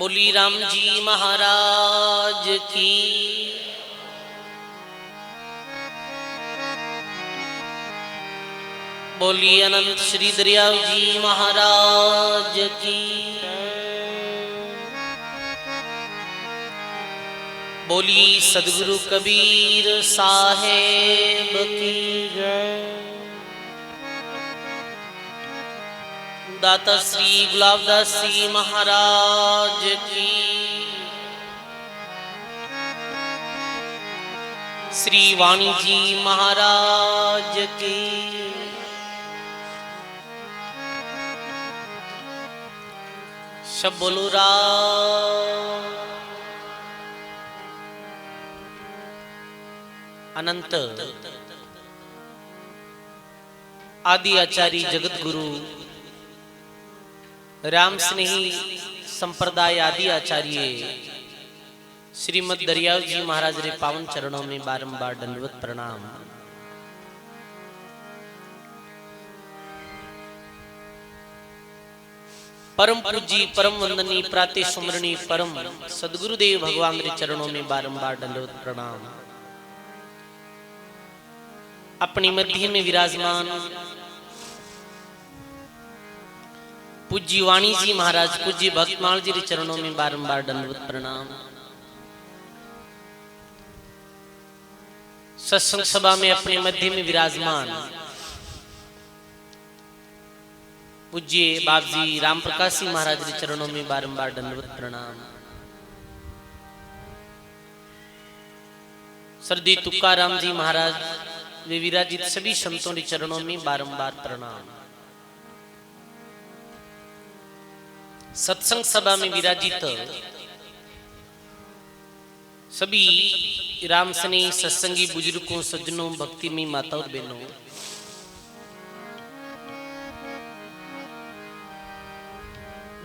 बोली राम जी महाराज की। बोली अनंत श्री दरियाव जी महाराज की। बोली सदगुरु कबीर साहेब की जय। दाता श्री गुलाबदास जी महाराज की। श्री वाणी जी महाराज की। सब बोलो राम। अनंत आदि आचार्य जगत गुरु राम स्नेही संप्रदाय आदि आचार्य श्रीमद दरियाव जी महाराज रे पावन चरणों में बारंबार दंडवत प्रणाम। परम पूजी परम वंदनी प्राते सुमरणी परम सदगुरुदेव भगवान रे चरणों में बारंबार दंडवत प्रणाम। अपनी मध्य में विराजमान पूज्य वाणी जी महाराज पूज्य भक्तमाल जी के चरणों में बारंबार दंडवत प्रणाम। सत्संग सभा में अपने मध्य में विराजमान पूज्य बाबजी राम प्रकाश जी महाराज के चरणों में बारंबार दंडवत प्रणाम। सरदी तुकाराम जी महाराज वे विराजित सभी संतों के चरणों में बारंबार प्रणाम। सत्संग सभा में विराजित सभी राम स्नेही सत्संगी बुजुर्गों सज्जनों भक्ति में माताओं बहनों,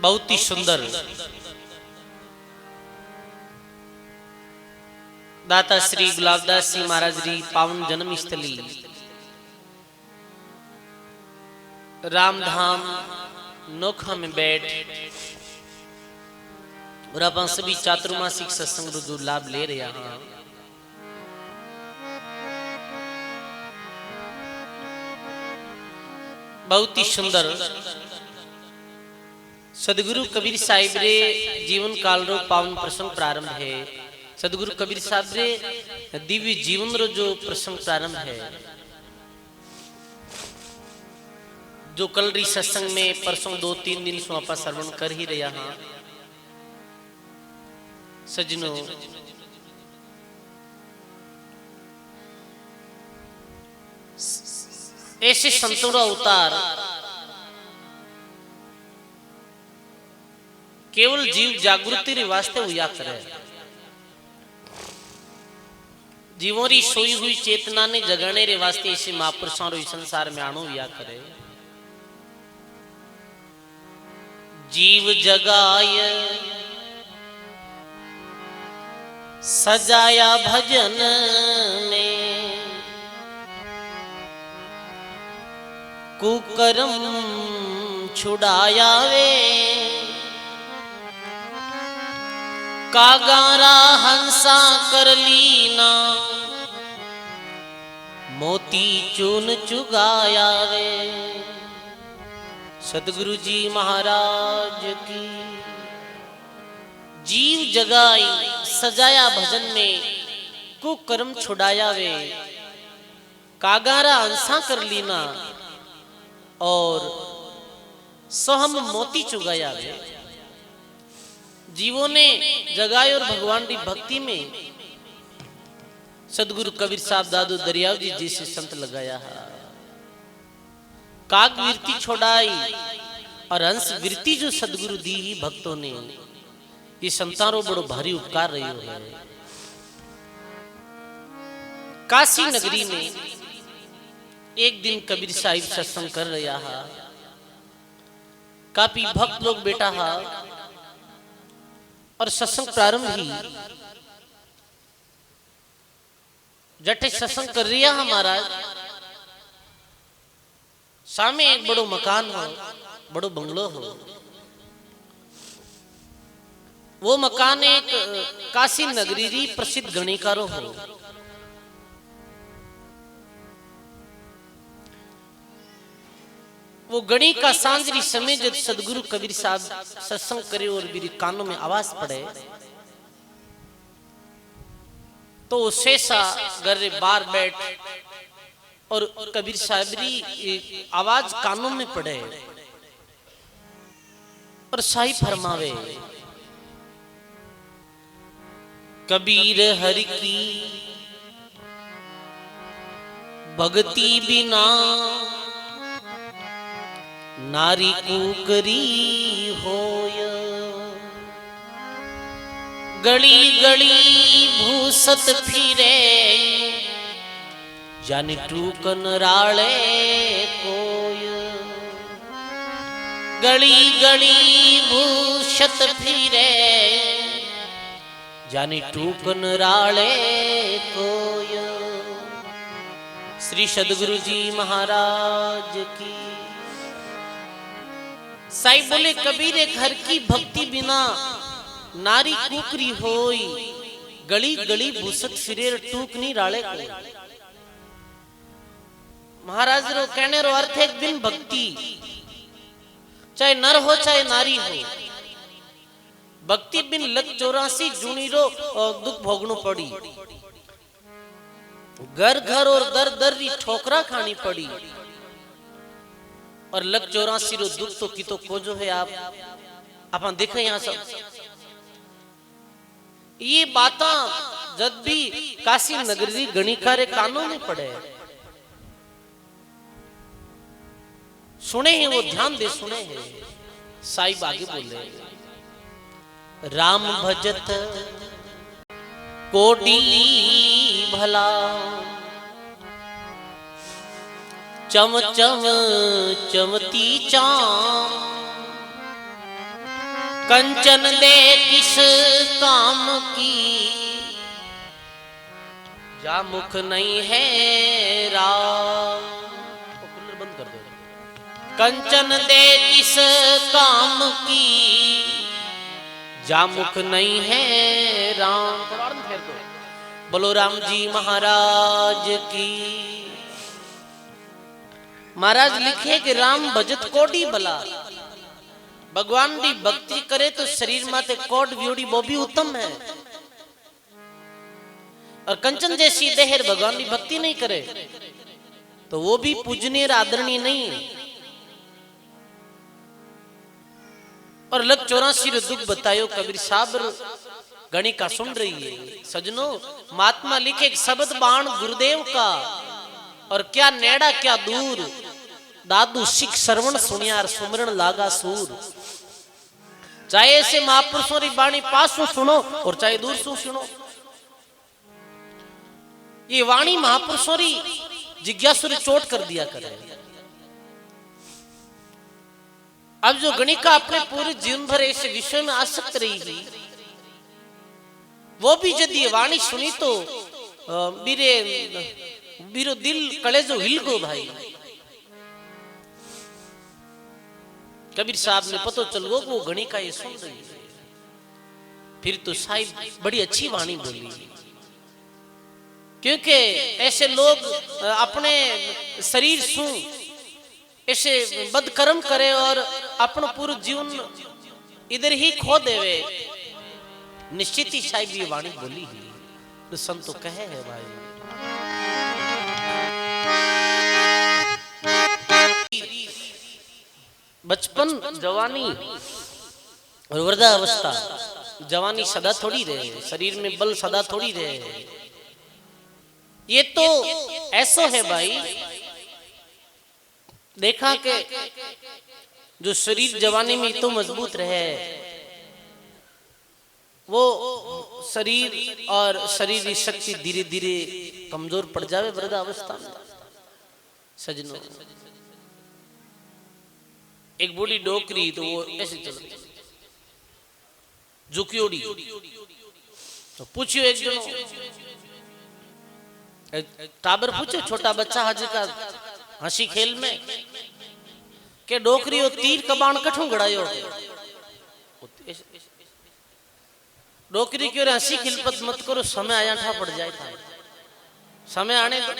बहुत ही सुंदर दाता श्री गुलाबदास जी महाराज जी पावन जन्म स्थली रामधाम नोखा में बैठ और अपन सभी चातुर्मासिक सत्संग रुजु लाभ ले रहे हैं। बहुत ही सुंदर सदगुरु कबीर साहिब रे जीवन काल रो पावन प्रसंग प्रारंभ है। सदगुरु कबीर साहब रे दिव्य जीवन रो जो प्रसंग प्रारंभ है, जो कल री सत्संग में परसों 2-3 दिन से आप श्रवण कर ही रहा हाँ। सज्जनों, ऐसे संतों का अवतार केवल जीव जागृति रे वास्ते हुआ करे। जीवों री सोई हुई चेतना ने जगाने रे वास्ते ऐसे महापुरुषों रो संसार में आनो हुआ करे। जीव जगाय सजाया भजन में, कुकर्म छुड़ाया वे, कागारा हंसा कर लीना, मोती चून चुगाया वे। सदगुरु जी महाराज की। जीव जगाई सजाया भजन में, कुकर्म छुड़ाया वे, कागारा अंसा कर लीना, और सोहम मोती चुगाया वे। जीवों ने जगाए और भगवान की भक्ति में सदगुरु कबीर साहब दादू दरियाव जी जैसे संत लगाया है। काग वृत्ति छोड़ाई और हंस वृत्ति जो सदगुरु दी ही भक्तों ने, ये संतारों बड़ो भारी उपकार रही हो है। काशी नगरी में एक दिन कबीर साहिब सत्संग कर रहा है। काफी भक्त लोग बैठा है और सत्संग प्रारंभ ही जटे सत्संग कर रहा है महाराज। सामने एक बड़ो मकान हो, बड़ो बंगलो हो, वो मकान एक काशी नगरी री प्रसिद्ध गणिकारो हो। वो गणी का सांझरी समय जब सदगुरु कबीर साहब सत्संग करे और मेरी कानों में आवाज पड़े तो शेषा घर बार बैठ और कबीर साहब री आवाज कानों में पड़े और साई फरमावे, कबीर हरि की भक्ति बिना नारी कुकरी होय, गली गली भूसत फिरे जानी टूकन राले कोय, गली गली भूसत फिरे जानी टूकन राले कोय। श्री सदगुरु जी महाराज की। साईं बोले कबीर घर की भक्ति बिना नारी कुकरी होई, गली गली भूसत फिरे टूकनी राले को। महाराज रो कहने रो अर्थ एक दिन भक्ति चाहे नर हो चाहे नारी हो, भक्ति बिन लग 84 जूनी रो दुख भोगनो पड़ी, घर घर और दर दर री ठोकरा खानी पड़ी और लग 84 रो दुख तो की तो खोजो है आप अपन देखे यहाँ सब। ये बाता जब भी काशी नगरी गणिकारे कानों में पड़े सुने हैं, वो ध्यान दे सुने हैं। साहिब आगे बोले, राम भजत कोडी भला, चम चम चमती चाम, कंचन दे किस काम की, जा मुख नहीं है राम। बंद कर दो। कंचन दे किस काम की, जा मुख नहीं है राम। फेर दो। बोलो राम जी महाराज की। महाराज लिखे कि राम भजत कोडी भला, भगवान की भक्ति करे तो शरीर माते कोड व्योड़ी वो भी उत्तम है, और कंचन जैसी देहर भगवान की भक्ति नहीं करे तो वो भी पूजनीय आदरणीय नहीं। और लग 84 दुख बतायो कबीर साहब गणी का सुन रही है। सजनों महात्मा लिखे एक शब्द बाण गुरुदेव का, और क्या नेड़ा क्या दूर, दादू सिख श्रवण सुनियार सुमरण लागा सूर। चाहे ऐसे महापुरुषों की वाणी पास से सुनो और चाहे दूर से सुनो, ये वाणी महापुरुषों की जिज्ञासु चोट कर दिया करे। अब जो गणिका अपने पूरे जीवन भर ऐसे विषय में आसक्त रही है, वो भी यदि वाणी सुनी तो बीरो दिल कलेजो हिल गो भाई। कबीर साहब ने पतो चल गो वो गणिका ये सुन रही है। फिर तो साहिब बड़ी अच्छी वाणी बोली, क्योंकि ऐसे लोग अपने शरीर सु ऐसे बदकर्म करे और अपनो पूरा जीवन इधर ही खो देवे, निश्चित ही साहिब ये वाणी बोली ही तो संत तो कहे है भाई। बचपन जवानी और वृद्धावस्था, जवानी सदा थोड़ी रहे, शरीर में बल सदा थोड़ी रहे, ये तो ऐसा है भाई। देखा के जो शरीर जवानी में तो मजबूत रहे, वो शरीर और शरीर की शक्ति धीरे धीरे कमजोर पड़ जावे वृद्धावस्था में। सजनों एक बूढ़ी डोकरी तो वो ऐसे चलती झुकियोड़ी, तो पूछियो एक जनो टाबर पूछो छोटा बच्चा हाजी का हंसी खेल में के डोकरी तीर कबाण कठों गड़ायो, डोकरी की ओर हंसी खिलपत मत करो, समय आया ठा पड़ जाए था। समय आने दो,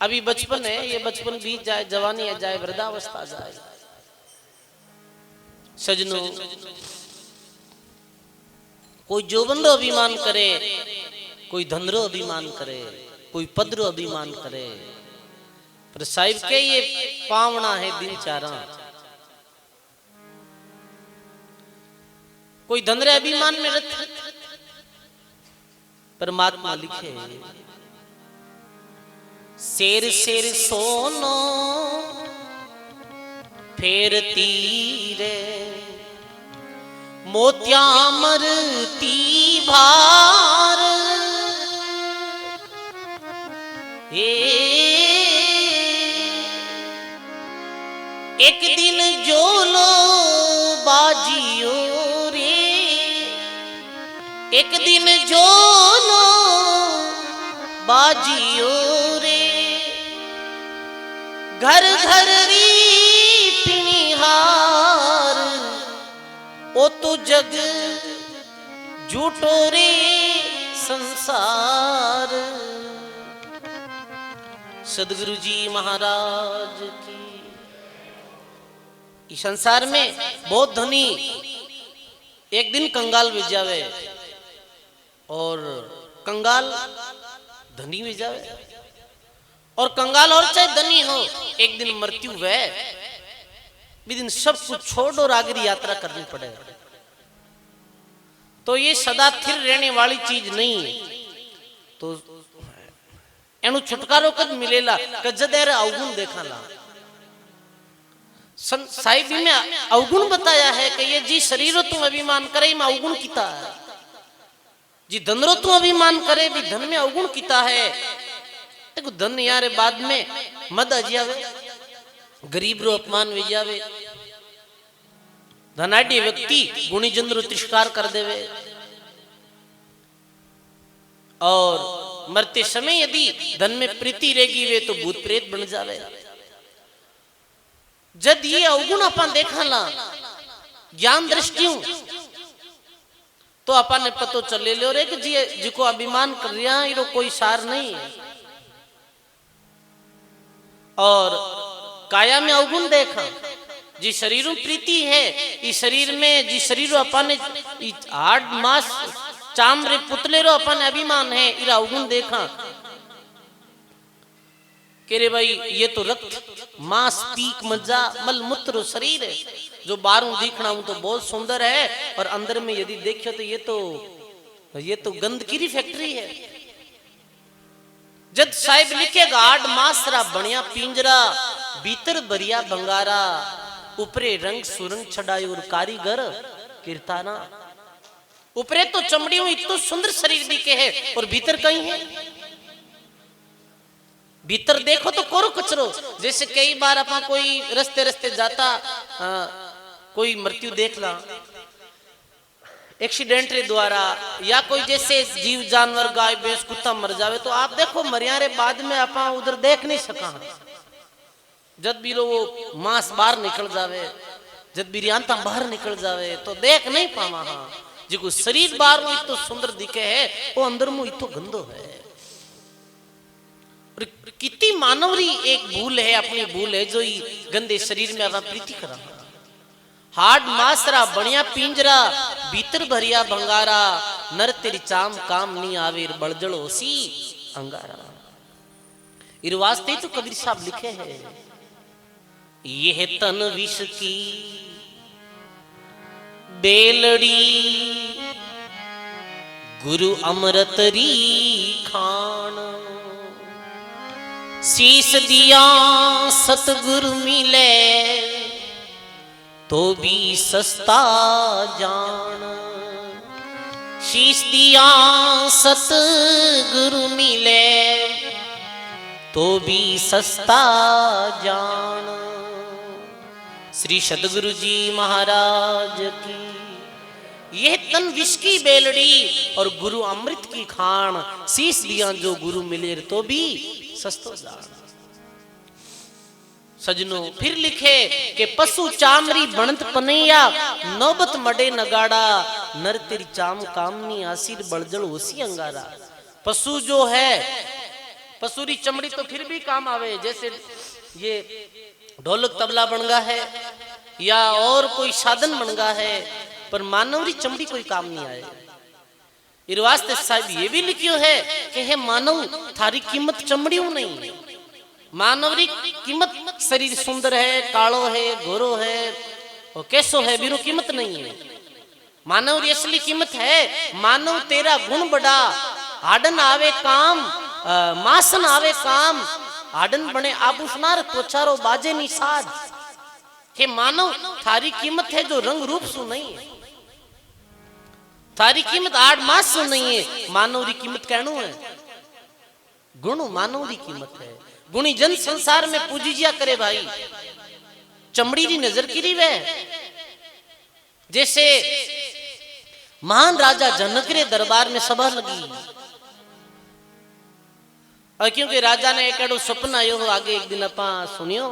अभी बचपन है, ये बचपन बीत जाए, जवानी आ जाए, वृद्धावस्था जाए। सजनों, कोई जोबनरो अभिमान करे, कोई धनरो अभिमान करे, कोई पदरो अभिमान करे, पर साहिब के ये पावना है दिन चारा। कोई धनरे अभिमान में रथ, परमात्मा लिखे शेर शेर सोनो फेरती रे, मोतिया मरती भार, एक दिन जोलो बाजियो रे, एक दिन जोलो बाजियो रे, घर घर री पिनिहार, ओ तो जग झूठो रे संसार। सदगुरु जी महाराज की। इस संसार में बहुत धनी एक दिन कंगाल भी जावे, और कंगाल धनी भी जावे, और कंगाल और चाहे धनी हो, एक दिन मृत्यु वे भी दिन सब कुछ छोड़ और आगे यात्रा करनी पड़े। तो ये सदा स्थिर रहने वाली चीज नहीं है। तो एनु छुटकारो कद मिलेला कजदेर अवगुण देखा ला। साहिब में अवगुण बताया है कि ये जी शरीरो तुम अभिमान करे में अवगुण किता है, जी धनरो तुम अभिमान करे भी धन में अवगुण किता है। देखो धन यारे बाद में मद आ जावे, गरीब रो अपमान हो जावे, धनाढ़ी व्यक्ति गुणीजन रो तिरस्कार कर देवे, और मरते समय यदि धन में प्रीति रहेगी वे तो भूत प्रेत बन जावे। जब ये अवगुण अपन देखा ला ज्ञान दृष्टियों, तो अपन ने पतो चले लो रे कि जी जिको अभिमान कर रहा है कोई सार नहीं है। और काया में अवगुण देखा, जी शरीरों प्रीति है, इस शरीर में जी शरीर अपन हार्ड मास चाम रे पुतले रो अपन अभिमान है, इरा अवगुण देखा कि रे भाई ये तो रक्त मांस पीक मज्जा मल मूत्र शरीर है, जो बाहरों दिखना हूं तो बहुत सुंदर है, और अंदर में यदि देखो तो ये तो गंदगी की फैक्ट्री है। जब साहिब लिखेगा आठ मासरा बनिया पिंजरा, भीतर बरिया बंगारा, ऊपरे रंग सुरंग छड़ायो और कारीगर कीर्ताना। ऊपरे तो चमड़ी हुई तो सुंदर शरीर दिखे है, और भीतर कहीं है, भीतर देखो तो कोरो कचरो। जैसे कई बार अपना कोई रस्ते रस्ते जाता कोई मृत्यु देख ला एक्सीडेंट रे द्वारा, या कोई जैसे जीव जानवर गाय भैंस कुत्ता मर जावे, तो आप देखो मरियारे बाद में अपना उधर देख नहीं सका। जब भी वो मांस बाहर निकल जावे, जब भी रियांता बाहर निकल जावे तो देख नहीं पावा। हाँ जिको शरीर बाहर में तो सुंदर दिखे है, वो अंदर में तो गंदो है। कितनी मानवरी एक भूल है, अपनी भूल है जो गंदे शरीर में अपना प्रीति करा। हार्ड मासरा बनिया पिंजरा, भीतर भरिया भंगारा, नर तेरी चाम काम नहीं आवे बड़जड़ो सी अंगारा। इस वास्ते तो कबीर साहब लिखे हैं, यह तन विष की बेलड़ी, गुरु अमृत री खान, शीश दिया सतगुरु मिले तो भी सस्ता जान। शीश दिया सतगुरु मिले तो भी सस्ता जान। श्री सदगुरु जी महाराज की। यह तन विष की बेलड़ी और गुरु अमृत की खान, शीश दिया जो गुरु मिले तो भी सस्तो जान। सजनों फिर लिखे कि पशु चामरी बनत पनैया, नौबत मडे नगाड़ा, नर तेरी चाम कामनी आसिर बड़जल होसी अंगारा। पशु जो है, पशु की चमड़ी तो फिर भी काम आवे, जैसे ये ढोलक तबला बन गया है या और कोई साधन बन गया है, पर मानव की चमड़ी कोई काम नहीं आए। इस वास्ते साहब ये भी लिखियो है कि हे मानव थारी कीमत चमड़ी नहीं, मानव की कीमत शरीर सुंदर है, कालो है, गोरो है और कैसो है, बिरो कीमत नहीं है। मानव की असली कीमत है मानव तेरा गुण बड़ा, हाडन आवे काम, मासन आवे काम, हाडन बने आभूषणार त्वचारो बाजे नी साज। के मानव थारी कीमत है जो रंग रूप सु नहीं है, थारी कीमत आठ मास सु नहीं है। मानव की कीमत कहनो है गुण, मानव की कीमत है। गुणी जन संसार में पूजिया करे भाई, चमड़ी की नजर की वे। जैसे महान राजा जनक रे दरबार में सभा लगी, और क्योंकि राजा ने एक एडो सपना आयो, आगे एक दिन अपा सुनियो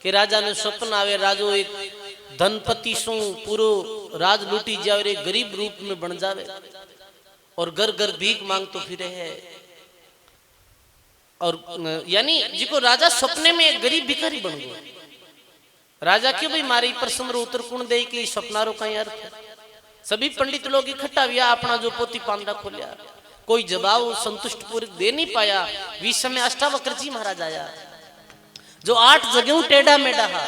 कि राजा ने सपना आवे, राजो एक धनपति सु पूरो राज लूटी जावे, गरीब रूप में बन जावे और घर घर भीख मांग तो फिरे है। और यानी जिको राजा सपने में एक गरीब भिखारी बन गया। राजा क्यों भाई मारी पर समरो उत्तर कुण दे कि सपनारो का अर्थ है। सभी पंडित लोग इकट्ठा हुआ, अपना जो पोती पांडा खोलिया, कोई जवाब संतुष्ट पूर्वक दे नहीं पाया। बीच समय अष्टावक्र जी महाराज आया, जो 8 जगह टेढ़ा मेढ़ा हा।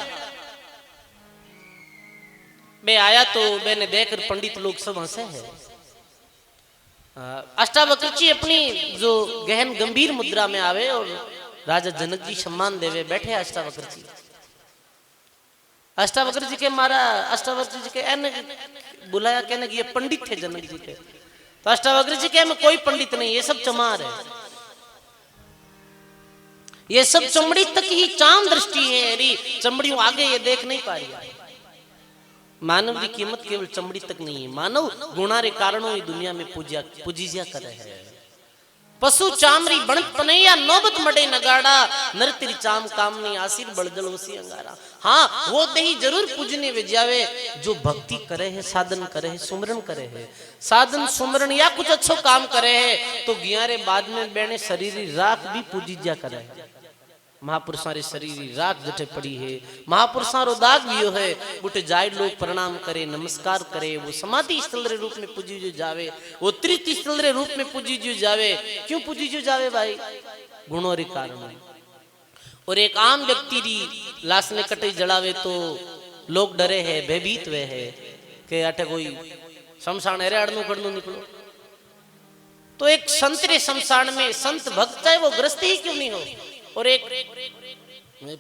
मैं आया तो मैंने देखकर पंडित लोग सब हंसे हैं। अष्टावक्र जी अपनी जो गहन गंभीर मुद्रा में आवे और राजा जनक जी सम्मान देवे बैठे। अष्टावक्र जी, अष्टावक्र जी के मारा, अष्टावक्र जी के एन बुलाया, कहने कि ये पंडित थे जनक जी के। तो अष्टावक्र जी के में कोई पंडित नहीं, ये सब चमार है, ये सब चमड़ी तक ही चांद दृष्टि है, अरे चमड़ी आगे ये देख नहीं पा रही। मानव की कीमत केवल चमड़ी तक नहीं है, मानव गुणारे कारणों ही दुनिया में पूजिया करे है। पशु चामरी बण पनैया नौबत मडे नगाड़ा, नर तेरी चाम कामनी आसिर बड़जल होसी अंगारा। हाँ, वो दही जरूर पूजने वे जावे जो भक्ति करे है, साधन करे है, सुमरन करे है। साधन सुमरन या कुछ अच्छो काम करे है तो गियारे बाद में बेने शरीरी राख भी पूजिया करे है। महापुरुषों रे शरीर राख जटे पड़ी है, महापुरुषों रो दाग भी है, बुटे जाय लोग प्रणाम करे, नमस्कार करे। वो समाधि स्थल रे रूप में पूजी जो जावे, वो तीर्थ स्थल रे रूप में पूजी जो जावे। क्यों पूजी जो जावे भाई? गुणों रे कारण। और एक आम व्यक्ति री लाश ने कटे जड़ावे तो लोग डरे है, भयभीत वे है कि अटे कोई शमशान है रे, अड़नू खड़नू निकलो। तो एक संत रे शमशान में संत भक्त चाहे वो ग्रस्त ही क्यों नहीं हो, और एक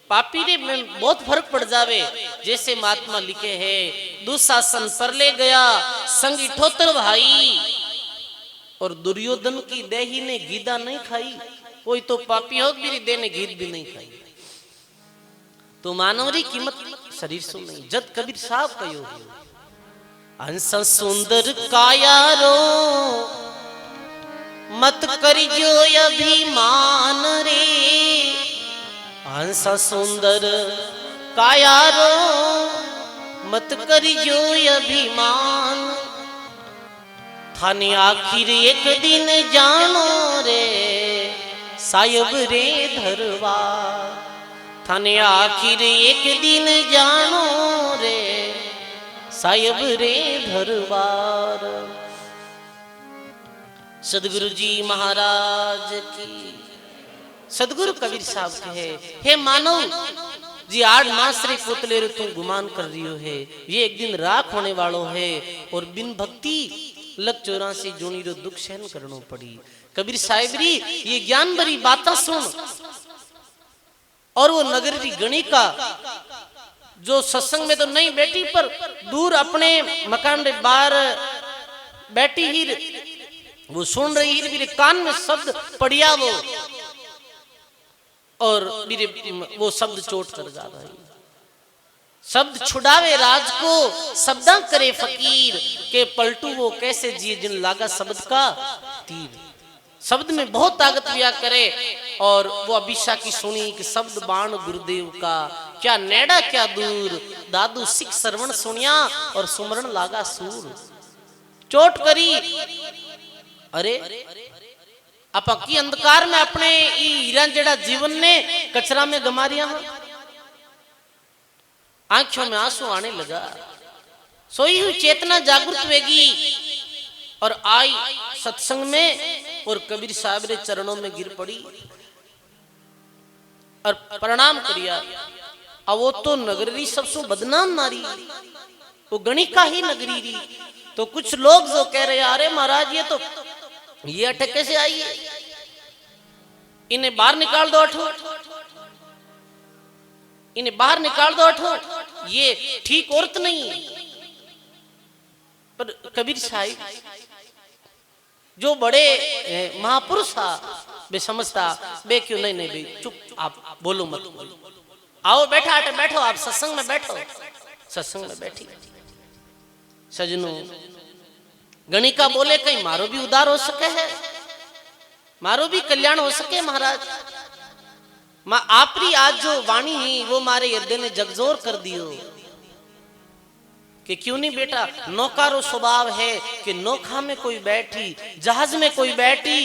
पापी रे में बहुत फर्क पड़ जावे। जैसे महात्मा लिखे हैं, दुशासन पर ले गया संग इठोत्तर भाई, और दुर्योधन की देही ने गीदा नहीं खाई। कोई तो पापी हो मेरी देह ने गीत भी नहीं खाई। तो मानव री कीमत शरीर सु नहीं। जद कबीर साहब कहो, हंस सुंदर कायारो मत करियो अभिमान रे, हंस सुंदर कायारो मत करियो अभिमान। थाने आखिर एक दिन जानो रे साहिब रे धरवा, थाने आखिर एक दिन जानो रे साहिब रे धरवार। सदगुरु जी महाराज की। सदगुरु कबीर साहब कहे, हे मानव जी 8 मास रे पुतले रे तुम गुमान कर रही हो है, ये एक दिन राख होने वालों है। और बिन भक्ति लग 84 जोनी रो दुख सहन करनो पड़ी। कबीर साहिब री ये ज्ञान भरी बातें सुन, और वो नगर री गणी का जो सत्संग में तो नहीं बैठी पर दूर अपने मकान रे बाहर बैठी ही वो सुन रही है। मेरे कान में शब्द पड़िया वो, और मेरे वो शब्द चोट कर जा रहा है। शब्द छुड़ावे राज को शब्दा करे फकीर, के पलटू वो कैसे जिए जिन लागा शब्द का तीर। शब्द में बहुत ताकत लिया करे। और वो अभिषा की सुनी कि शब्द बाण गुरुदेव का, क्या नेड़ा क्या दूर, दादू सिख श्रवण सुनिया और सुमरण लागा सूर। चोट करी। अरे आपा की अंधकार में अपने हीरा जेड़ा जीवन ने कचरा में गमा दिया। आंखों में आंसू आने लगा। सोई हुई चेतना जागृत वेगी और आई सत्संग में और कबीर साहब रे चरणों में गिर पड़ी और प्रणाम करिया। अब वो तो नगरी सबसे बदनाम नारी, वो गणिका ही नगरी री। तो कुछ लोग जो कह रहे अरे महाराज ये अटक कैसे आई है, इन्हें बाहर निकाल दो अठो, इन्हें बाहर निकाल दो अठो, ये ठीक औरत नहीं। पर कबीर साहिब जो बड़े महापुरुष था बे समझता बे क्यों नहीं नहीं भाई चुप आप बोलो मत बोलो, आओ बैठा आटे बैठो, आप सत्संग में बैठो। सत्संग में बैठी सजनों गणिका बोले कहीं मारो भी उद्धार हो सके है, मारो भी कल्याण हो सके महाराज। मां आपरी आज जो वाणी ही वो मारे हृदय ने जगजोर कर दियो कि क्यों नहीं बेटा, नौकारो स्वभाव है कि नौखा में कोई बैठी जहाज में कोई बैठी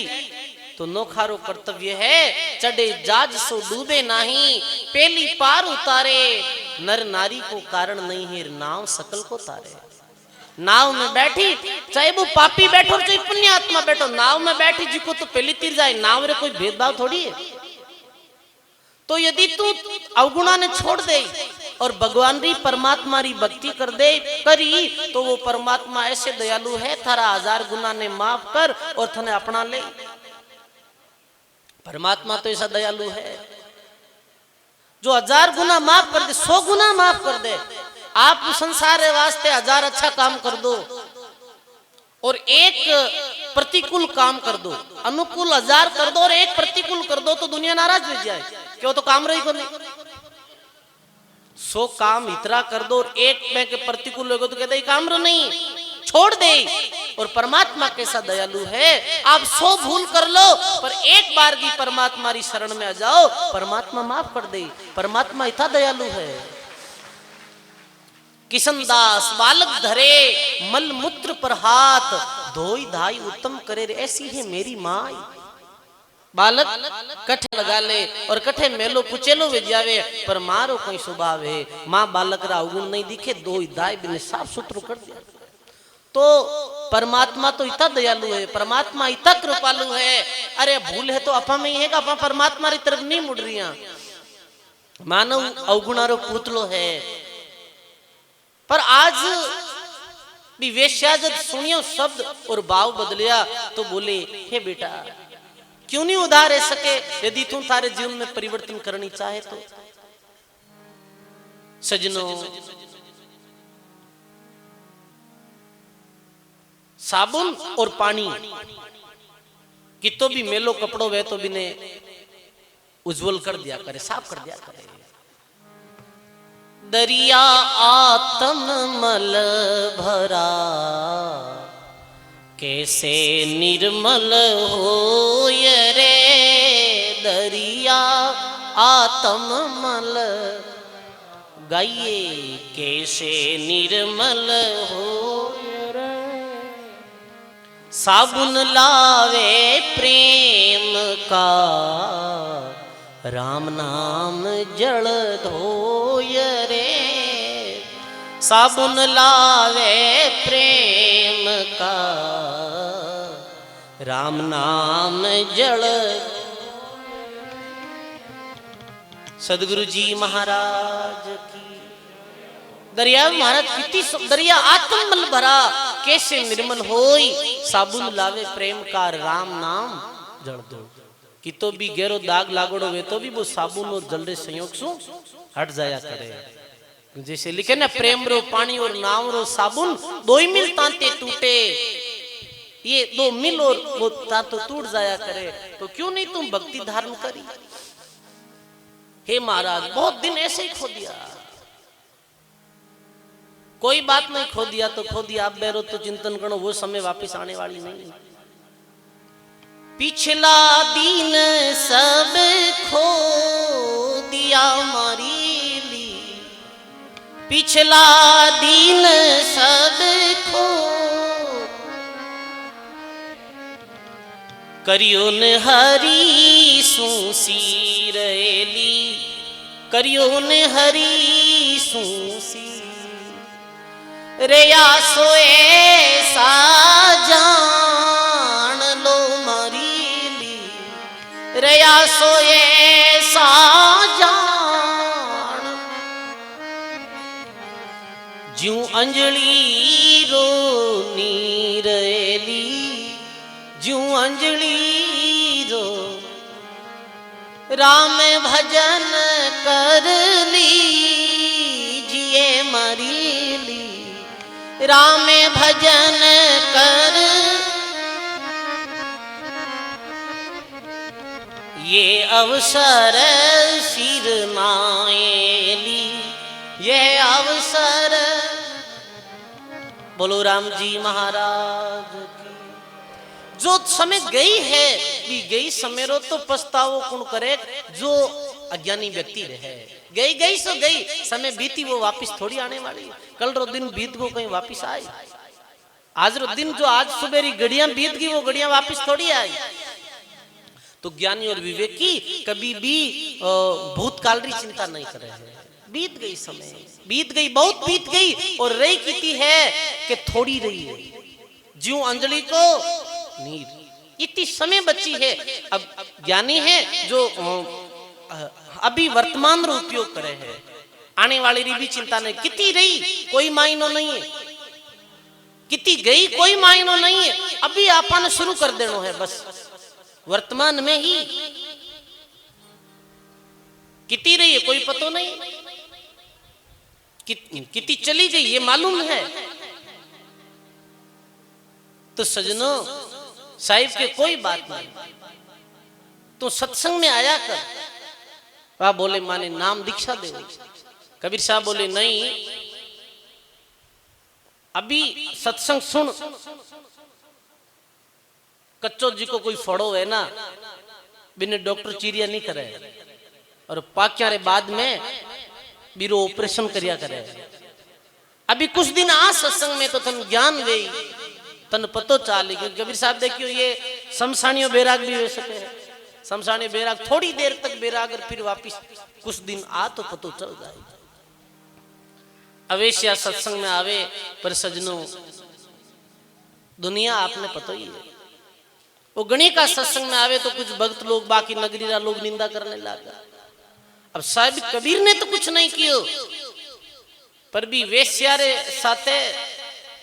तो नौखारो कर्तव्य है चढ़े जहाज सो डूबे नहीं, पहली पार उतारे नर नारी को कारण नहीं है नाव सकल को तारे। नाव में बैठी चाहे वो पापी बैठो चाहे पुण्य आत्मा बैठो, नाव में बैठी जिको तो पहली तीर जाए, नाव रे कोई भेदभाव थोड़ी है। तो यदि तू अवगुणा ने छोड़ दे और भगवान री परमात्मा री भक्ति कर दे करी तो वो परमात्मा ऐसे दयालु है थारा 1000 गुना ने माफ कर और थने अपना ले। परमात्मा तो ऐसा दयालु है जो 1000 गुना माफ कर दे, 100 गुना माफ कर दे। आप संसार के वास्ते 1000 अच्छा काम कर दो और एक प्रतिकूल काम कर दो, अनुकूल 1000 कर दो और एक प्रतिकूल कर दो तो दुनिया नाराज हो जाए, क्यों तो काम रही को नहीं। 100 काम इतना कर दो और एक में के प्रतिकूल होगा तो कहते काम रो नहीं, छोड़ दे। और परमात्मा कैसा दयालु है, आप 100 भूल कर लो पर एक बार की परमात्मा री शरण में आ जाओ, परमात्मा माफ कर दे। परमात्मा इतना दयालु है। किशनदास बालक धरे मल मूत्र पर हाथ धोई धाई उत्तम करे रे, ऐसी है मेरी माई। बालक कठे लगा ले और कठे मेलो कुचेलो वे जावे पर मारो कोई स्वभाव है, माँ बालक रा अवगुण नहीं दिखे धोई धाई बिने साफ सुथरू कर दिया। तो परमात्मा तो इतना दयालु है, परमात्मा इतना कृपालु है। अरे भूल है तो अपा में ही है, अपा परमात्मा री तरफ नहीं मुड़ रही। मानव अवगुणारो पुतलो है। पर आज भी वेश्या जब सुनियो शब्द और भाव बदलिया तो बोले हे बेटा क्यों नहीं उधार रह सके, यदि तुम तारे जीवन में परिवर्तन करनी चाहे तो। सजनों साबुन और पानी कि तो भी मेलो कपड़ों वे तो भी ने उज्जवल कर दिया करे, साफ कर दिया करे। दरिया आत्म मल भरा कैसे निर्मल हो रे, दरिया आत्म मल गाइए कैसे निर्मल हो रे। साबुन लावे प्रेम का राम नाम जल धोय रे, साबुन लावे प्रेम का राम नाम जल। सदगुरु जी महाराज की। दरिया महाराज कितनी दरिया आत्ममल भरा कैसे निर्मल होई, साबुन लावे प्रेम का राम नाम जल दो। कि तो भी गहरो दाग लागोड़ो वे तो भी वो साबुन और जल रे संयोग सु हट जाया करे। जैसे लिखे ना प्रेम रो पानी और नाम रो साबुन दो ही मिल तांते टूटे, ये 2 मिल और वो तांतो टूट जाया करे। तो क्यों नहीं तुम भक्ति धारण करी। हे महाराज बहुत दिन ऐसे ही खो दिया, कोई बात नहीं, खो दिया तो खो दिया, आप बैरो तो चिंतन करो, वो समय वापस आने वाली नहीं। पिछला दिन सब खो दिया मारी ली, पिछला दिन सब खो करियो ने हरी सूसी रहेली, करियो ने हरी सूसी रे आसो ऐसा जान लो मरीली, रे आसो ऐसा जान ज्यों अंजलि रो नीरेली, ज्यों अंजलि रो राम भजन कर लीजिए मरीली, राम भजन कर ये अवसर सिर नाएली, ये अवसर। बोलो राम जी महाराज की। जो समय गई है भी गई, समय रो तो पछतावो कौन करे, जो अज्ञानी व्यक्ति रहे। गई गई सो गई, समय बीती वो वापस थोड़ी आने वाली। कल रो दिन बीत गो कहीं वापस आए, आज रो दिन जो आज सुबेरी घड़ियां बीत गई वो घड़ियां वापस थोड़ी आई। तो ज्ञानी और विवेकी कभी भी भूतकाल की चिंता नहीं कर रहे हैं। बीत गई समय, बीत गई, बहुत बीत गई और रही कितनी है कि थोड़ी रही है। ज्यों अंजलि को नीर, इतनी समय बची है। अब ज्ञानी है जो अभी वर्तमान रो उपयोग करे है, आने वाली री भी चिंता नहीं। कितनी रही कोई मायनो नहीं है, कितनी गई कोई मायनो नहीं है। अभी आपने शुरू कर देना है, बस वर्तमान में ही। कितनी रही है कोई पता नहीं, कितनी चली गई ये मालूम है। तो सजनों साहिब के कोई बात नहीं, तो सत्संग में आया कर। आप बोले माने नाम दीक्षा दे, कबीर साहब बोले नहीं, अभी सत्संग सुन। कच्चो जी को कोई फड़ो है ना, बिना डॉक्टर चीरिया नहीं करे, और पाक्या रे बाद में बीरो ऑपरेशन करिया करे। अभी कुछ दिन आ सत्संग में तो तन ज्ञान वे तन पतो चाली। कबीर साहब देखियो ये शमशानियों बैराग भी हो सके है। शमशानी बैराग थोड़ी देर तक बैराग और फिर वापिस कुछ दिन आ तो पतो चल जाए। अवेश्या सत्संग में आवे, पर सजनों दुनिया आपने पतो ही है। वो गणी का सत्संग में आवे तो कुछ भक्त लोग, बाकी नगरीरा लोग निंदा करने लगा। अब साहिब कबीर ने तो कुछ नहीं कियो, पर भी वेश्यारे साथे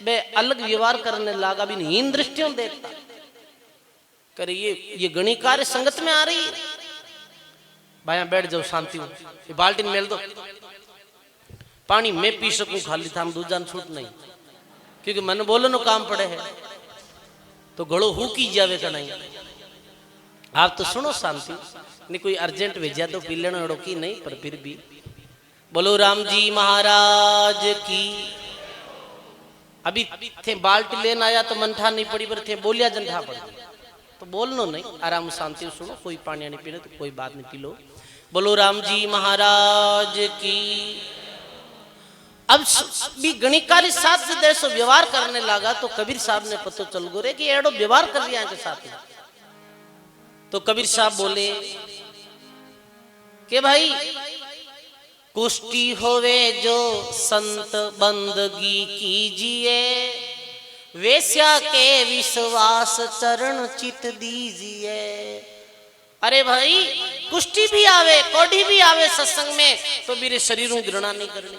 बे अलग व्यवहार करने लगा। भी हीन दृष्टियों देखता करे, ये गणी कार्य संगत में आ रही है। भाई बैठ जाओ शांति हो, ये बाल्टी मेल दो, पानी मैं पी सकूं खाली था, दूजा छूट नहीं, क्योंकि मन बोलो नो काम पड़े है तो घड़ो हु की जावे का नहीं। आप तो सुनो शांति, नहीं कोई अर्जेंट भेजा तो पी लेना की नहीं, पर फिर भी बोलो राम जी महाराज की। अभी थे बाल्टी लेना आया तो मनठा नहीं पड़ी, पर थे बोलिया जनठा पड़ गई, तो बोलनो नहीं, आराम शांति सुनो। कोई पानी नहीं पीने तो कोई बात नहीं, पी लो। बोलो राम जी महाराज की। अब भी गणिकारी साथ से जैसो व्यवहार करने लगा तो कबीर साहब ने पता चल गो रे कि एडो व्यवहार कर लिया के साथ में। तो कबीर साहब बोले कि भाई कुष्टी होवे जो संत बंदगी कीजिए, वेश्या के विश्वास चरण चित दीजिए। अरे भाई कुष्टी भी आवे, कोढ़ी भी आवे सत्संग में तो मेरे शरीरों घृणा नहीं करनी।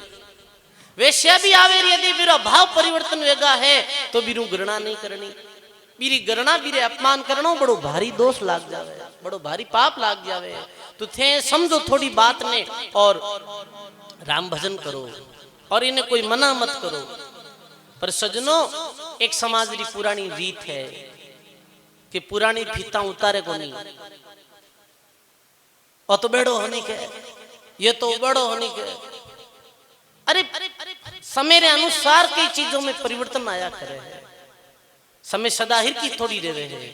वेश्या भी आवे यदि मेरा भाव परिवर्तन वेगा है तो बीरू घृणा नहीं करनी। बीरी घृणा बीरे अपमान करना बड़ो भारी दोष लाग जावे, बड़ो भारी पाप लाग जावे। तो थे समझो थोड़ी बात ने और राम भजन करो और इन्हें कोई मना मत करो। पर सजनों एक समाज की पुरानी रीत है कि पुरानी फीता उतारे को नहीं, और तो बेड़ो होने के, ये तो बड़ो होने के। अरे समय के अनुसार कई चीजों में परिवर्तन आया करे है। समय सदाहिर की थोड़ी रहे है,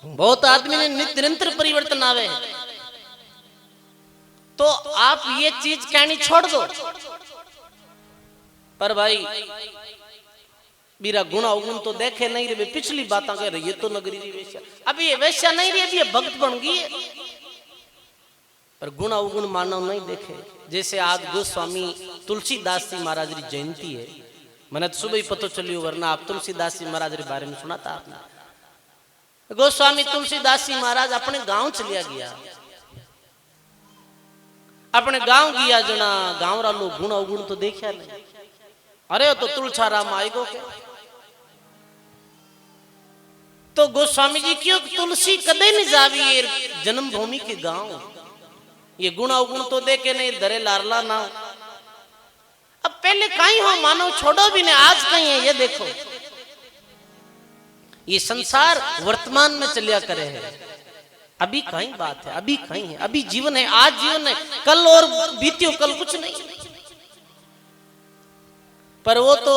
बहुत आदमी ने निरंतर परिवर्तन आवे है। तो आप ये चीज कहनी छोड़ दो। पर भाई बीरा गुणा अवगुण तो देखे नहीं रे, पिछली बात कह रही, ये तो नगरी री वेश्या, अभी ये वेश्या नहीं रही, अभी ये भक्त बन गई है, पर गुण अवगुण मानव नहीं देखे। जैसे आज गोस्वामी तुलसीदास जी महाराज री जयंती है, मैंने तो सुबह ही पता चलियो, वरना आप तुलसीदास जी महाराज के बारे में सुना था आपने। गोस्वामी तुलसीदास जी महाराज अपने गांव चलिया गया, अपने गांव गया जना, गांव रा लोग गुण अवगुण तो देखा नहीं, अरे तो तुलछाराम आएगो के, तो गोस्वामी जी क्यों तुलसी कदे नहीं जावी ये जन्मभूमि के गांव, ये गुण अवगुण तो देखे नहीं, दरे लारला ना। अब पहले कहीं हो मानव छोड़ो भी नहीं, आज कहीं है, ये देखो ये संसार वर्तमान में चलिया करे है, अभी कहीं बात है, अभी कहीं है, अभी जीवन है, आज जीवन है, कल और बीतियो कल कुछ नहीं। पर वो तो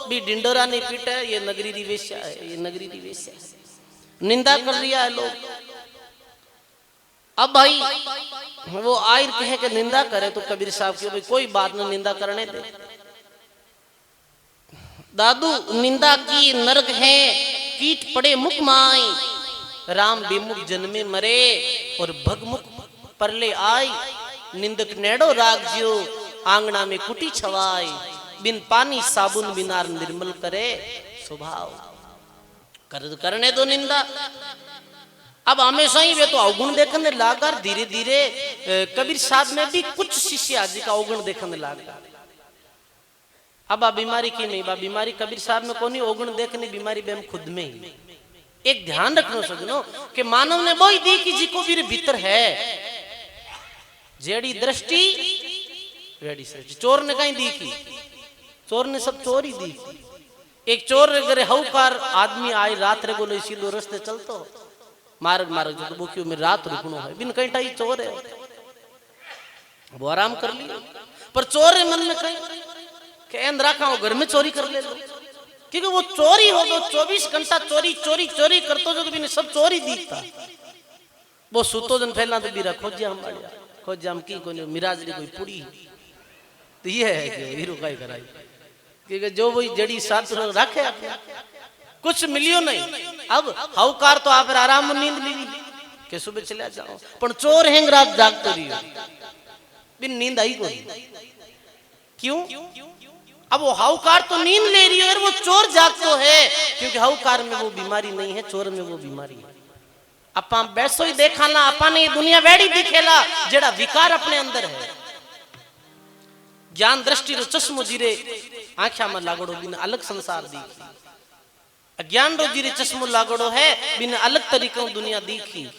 भी डिंडोरा नहीं पीटा है, ये नगरी री वेश्या है, ये नगरी री वेश्या है, निंदा कर लिया है लोग। अब भाई वो आयर कहे कि निंदा करे तो कबीर साहब की भाई कोई बात नहीं, निंदा करने दे दादू, निंदा की नरक है, कीट पड़े मुख माई, राम बेमुख जन्मे मरे और भगमुख परले आई, निंदक नेड़ो राग जियो, आंगना में कुटी छवाई, बिन पानी साबुन बिनार निर्मल करे स्वभाव, करने दो निंदा। अब हमेशा ही वे तो अवगुण देखने लागा, धीरे धीरे कबीर साहब में भी कुछ शिष्य आदि का अवगुण देखने लागा। अब आ बीमारी की नहीं, बा बीमारी कबीर साहब में कोनी, अवगुण देखने बीमारी बेम खुद में ही। एक ध्यान रखना सजनो कि मानव ने वही दी कि जिको भी भीतर है, जेड़ी दृष्टि वेड़ी सृष्टि। चोर ने कहीं दी की, चोर ने सब चोर ही दी। एक चोर अगर हौकार आदमी आए रात रे बोलो सीधो रस्ते चलतो, मार्ग मार्ग जो बुकियो में रात रुकनो है, बिन कहीं टाई चोर है, वो आराम कर लियो। पर चोर है मन में कहीं कि एंद रखा हो घर में चोरी कर ले लो, क्योंकि वो चोरी हो तो 24 घंटा चोरी चोरी चोरी करतो जो भी सब चोरी दिखता। वो सुतो जन फैला तो बीरा खोजाम बाड़िया, खोजाम की कोई मिराज री कोई पुड़ी, तो ये है कि हीरो काई कराई, क्योंकि जो वही जड़ी साथ रखे कुछ मिलियो नहीं। अब हौकार तो आप आराम नींद ली के सुबह चले जाओ, पर चोर हैंग रात जागतो रही, बिन नींद आई कोई, क्यों? अब वो हौकार तो नींद ले रही है और वो चोर जागतो है, क्योंकि हौकार में वो बीमारी नहीं है, चोर में वो बीमारी है। अपा बैसो ही देखा ना, अपा ने दुनिया वेड़ी दिखेला जेड़ा विकार अपने अंदर है। ज्ञान दृष्टि रो चश्मो जीरे आंखा में लागोड़ो बिन अलग संसार दीखी, अज्ञान रो जीरे चश्मो लागोड़ो है बिन अलग तरीकों दुनिया दीखी।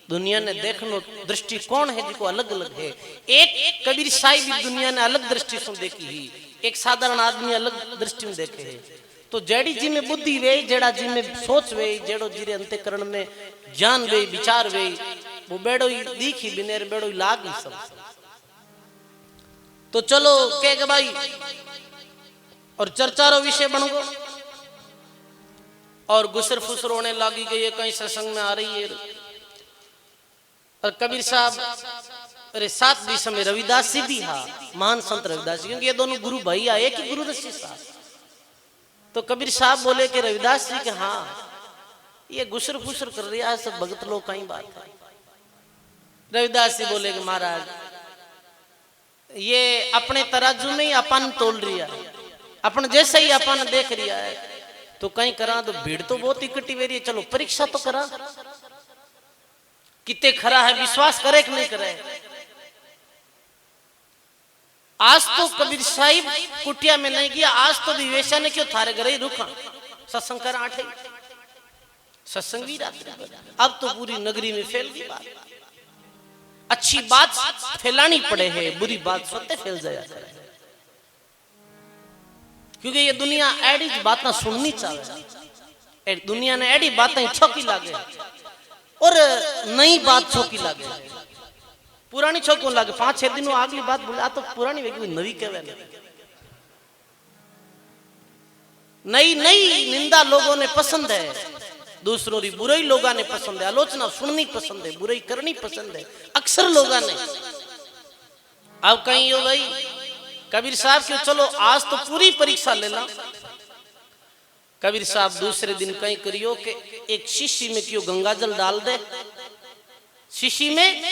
दुनिया ने देखनो दृष्टिकोण है जिको अलग अलग है। एक कबीर साहिब भी दुनिया ने अलग दृष्टि से देखी ही, एक साधारण आदमी अलग दृष्टि में देखे है। तो जेड़ी जी में बुद्धि वे, जेड़ा जी में सोच वे, जेड़ो जीरे अंतःकरण में ज्ञान वे, विचार वे, वो बेड़ो ही दीखी बिनेर बेड़ो ही लागी सब। तो चलो कह भाई और चर्चा रो विषय बन गो और गुसर फुसर होने लगी गई है, कहीं सत्संग में आ रही है। और कबीर साहब अरे साथ भी समय रविदास जी भी हा, महान संत रविदास जी, क्योंकि ये दोनों गुरु भाई आए, एक ही गुरु दस्सी साहब। तो कबीर साहब बोले कि रविदास जी के हाँ ये गुसर फुसर कर रहा है सब भगत लोग कहीं बात है। रविदास जी बोले कि महाराज ये अपने तराजू में ही अपन तोल रही है, अपन जैसे ही अपन देख रिया है, तो कहीं करा तो भीड़ तो बहुत इकट्ठी हो रही है, चलो परीक्षा तो करा कितने खरा है, विश्वास करे कि नहीं करे। आज तो कबीर साहिब कुटिया में नहीं गया, आज तो विवेशा ने क्यों थारे घर ही रुका सत्संग कर आठे सत्संग भी रात्रि। अब तो पूरी नगरी में फैल गई बात, अच्छी बात फैलानी पड़े है, बुरी बात स्वतः फैल जाया करे, क्योंकि ये दुनिया एडी बातें सुननी चाहे। दुनिया ने एडी बातें छोकी लागे और नई बात छोकी लागे, पुरानी छोको लागे। 5-6 दिनों अगली बात बोला तो पुरानी वे नवी कहवे, नई नई निंदा लोगों ने पसंद है, दूसरों की बुराई लोगों ने पसंद है, आलोचना सुननी पसंद है, बुराई करनी पसंद है अक्सर लोगों ने। अब कहीं हो भाई कबीर साहब क्यों, चलो आज तो पूरी परीक्षा लेना, कबीर साहब दूसरे दिन कहीं करियो कि एक शीशी में क्यों गंगा जल डाल दे, शीशी में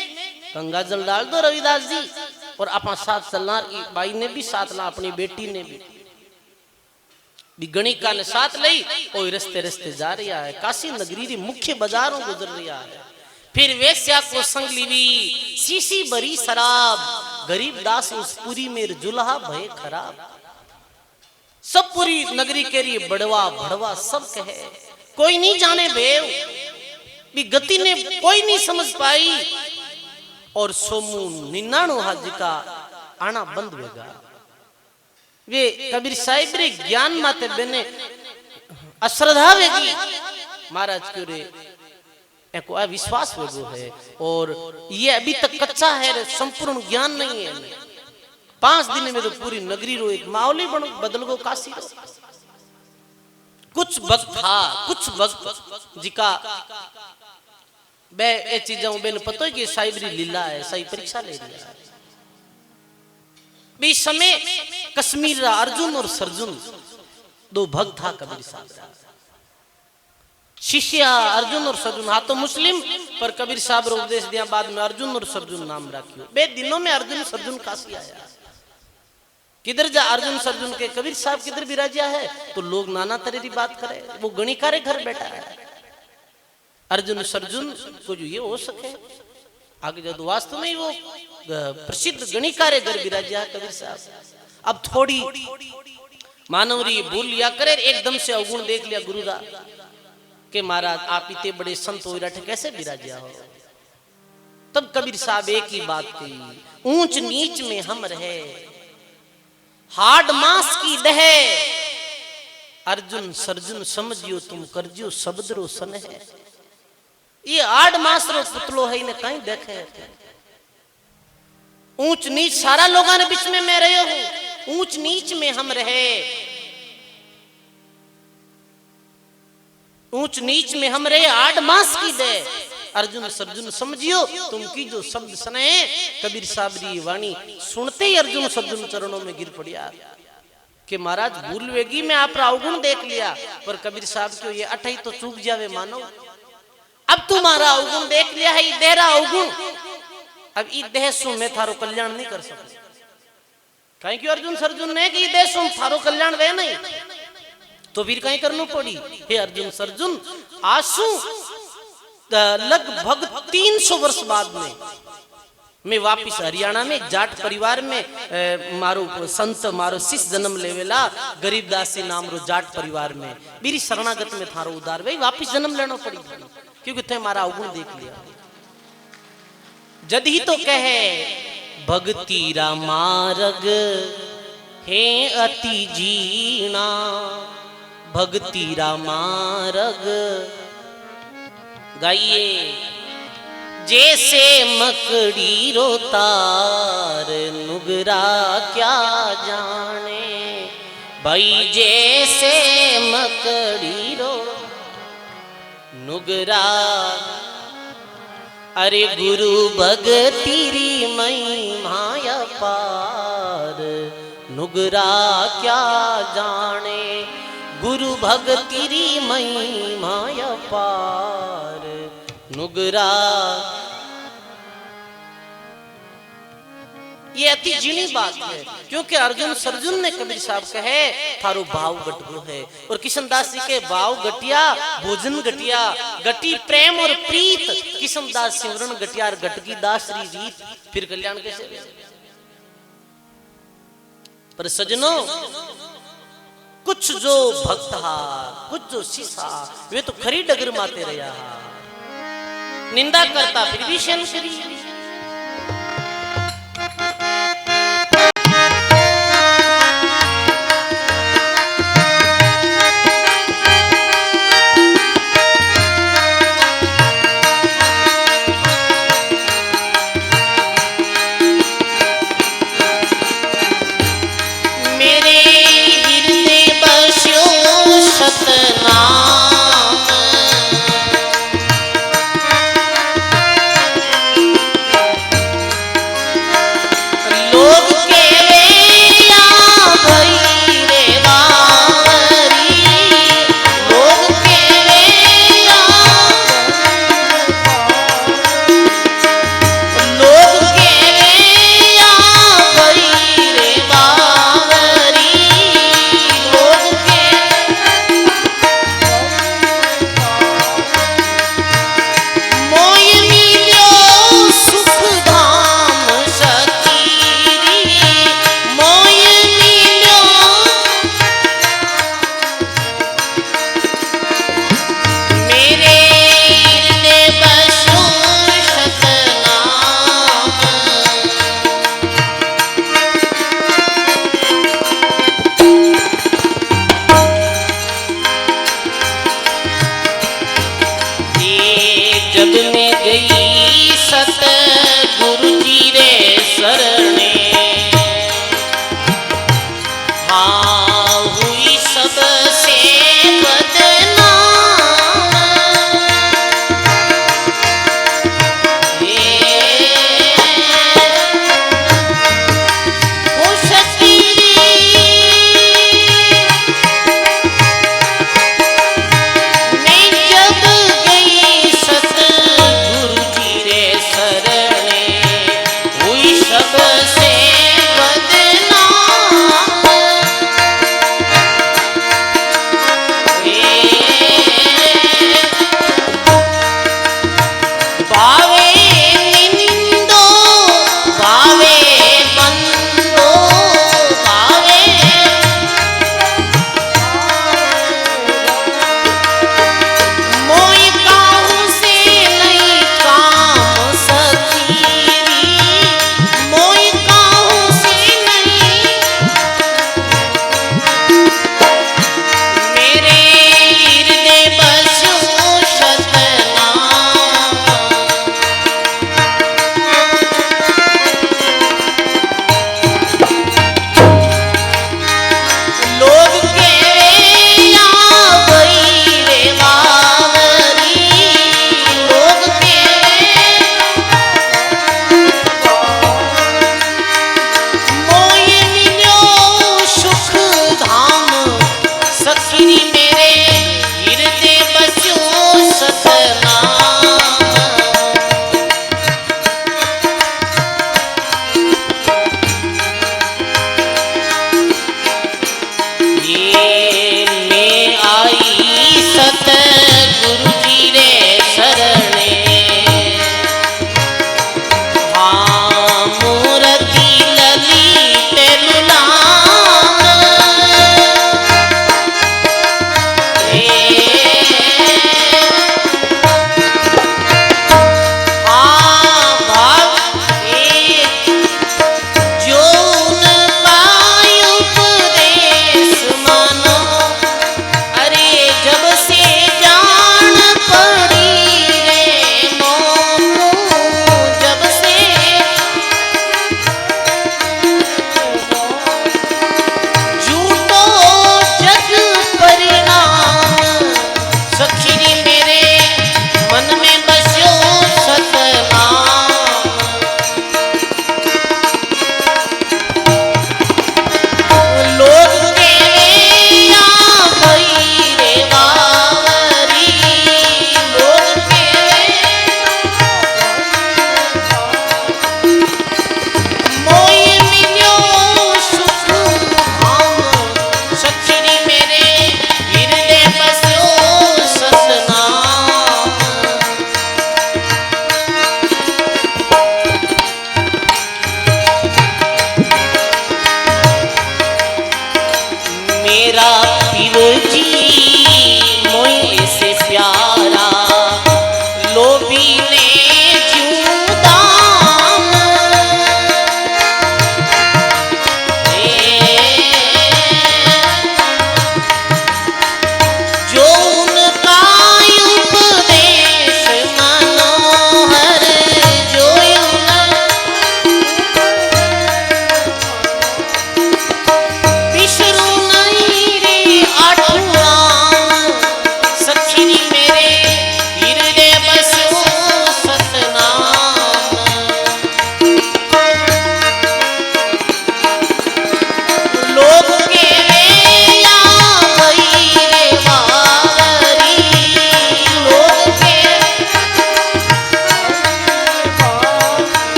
गंगा जल डाल दो रविदास जी, और अपना साथ चलना, भाई ने भी साथ ला, अपनी बेटी ने भी गणिका ने साथ ली, और रस्ते रस्ते जा रहा है, काशी नगरी री मुख्य बाजारों गुजर रहा है। फिर वेश्या को संग लीवी, शीशी भरी शराब, गरीब दास उस पुरी में जुल्हा भय खराब। सब पूरी नगरी के लिए बड़वा भड़वा सब कहे, कोई नहीं जाने भेव भी गति ने कोई नहीं समझ पाई, और सोमू 99 हाजी का आना बंद होगा। वे कबीर साहिब रे ज्ञान माते बने अश्रद्धा वेगी, महाराज क्यों रे एको अविश्वास वेगो है, और ये अभी तक कच्चा है, संपूर्ण ज्ञान नहीं है। 5 दिन में तो पूरी नगरी रो एक माहौली बदल गो काशी रो। कुछ वक्त था, कुछ वक्त जिका बे ये चीजें बेन पता है कि साहिबरी लीला है, सही परीक्षा ले रही है। बीच समय कश्मीर रा अर्जुन और सरजुन 2 भक्त था कबीर साहब। शिष्य अर्जुन और सरजुन, हाँ तो मुस्लिम, पर कबीर साहब रो उपदेश दिया बाद में अर्जुन और सरजुन नाम रखियो। बे दिनों में अर्जुन सरजुन काशी आया, किधर जा अर्जुन सरजुन के कबीर साहब किधर विराजिया है, तो लोग नाना तरह की बात करे, वो गणिकारे घर बैठा है। अर्जुन सरजुन को जो ये हो सके आगे जब वास्तव में वो प्रसिद्ध गणिकारे घर विराजिया है कबीर साहब। अब थोड़ी मानवरी भूल लिया करे, एकदम से अवगुण देख लिया गुरुदा के महाराज आप इतने बड़े संत हो रहे कैसे विराजिया हो। तब कबीर साहब एक ही बात कही, ऊंच नीच में हम रहे, हाड मांस की दहे, अर्जुन सरजुन समझियो तुम करजियो शब्द रो सन है। ये आठ मास रो पुतलो है, इन्हें कहीं देखे ऊंच नीच सारा लोगों ने बीच में मैं रहे हूं, ऊंच नीच में हम रहे, ऊंच नीच में हम रहे, आठ मास की दे, अर्जुन सरजुन समझियो तुम की जो शब्द सने। कबीर साहब री वाणी सुनते ही अर्जुन सरजुन चरणों में गिर पड़िया कि महाराज भूल वेगी में आप अवगुण देख लिया, पर कबीर साहब क्यों ये अठई तो चूक जावे मानो, अब तुम्हारा अवगुण देख लिया है, ये देहरा अवगुण, अब ई देह सु मैं थारो कल्याण नहीं कर सकता। कहीं क्यों अर्जुन सरजुन ने कि देह सु थारो कल्याण वे नहीं, तो फिर कहीं करना पड़ी। हे अर्जुन सरजुन आंसू लगभग 300 वर्ष बाद में मैं वापिस हरियाणा में जाट परिवार में मारो संत मारो शिष्य जन्म लेवेला, गरीबदासी नाम रो जाट परिवार में मेरी शरणागत में थारो उदार भाई वापिस जन्म लेना पड़ी, क्योंकि थे हमारा अवगुण देख लिया। जद ही तो कहे भक्ति रा मार्ग हे अति जीना, भक्ति रा मार्ग गाइए जैसे मकड़ी रो तार नुगरा क्या जाने, भाई जैसे मकड़ी रो नुगरा, अरे गुरु भगति री महिमा पार नुगरा क्या जाने, गुरु भगति री महिमा पार नुगरा। ये अति जीनी बात है, क्योंकि अर्जुन सरजुन ने कबीर साहब कहे थारो भाव गटगो है, और किशनदास जी के भाव गटिया भोजन गटिया, गटी प्रेम और प्रीत, किशनदास सिमरन गटिया और गटकी दास री रीत, फिर कल्याण कैसे। पर सजनों कुछ जो भक्त हा, कुछ जो शिष्य वे तो खरी डगर माते रहा, निंदा करता फिर भी शर्म करी।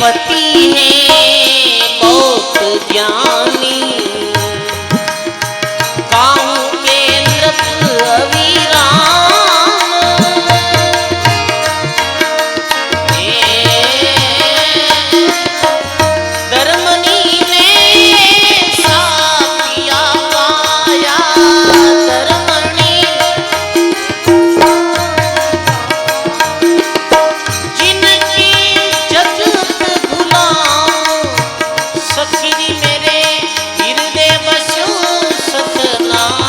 पति हैं बहुत ज्ञानी, काहू के नृप अविराम, धर्मनी ने साथिया पाया, धर्मनी जिनकी जगत भुलाऊं, सखी मेरे हृदय बसो सतनाम।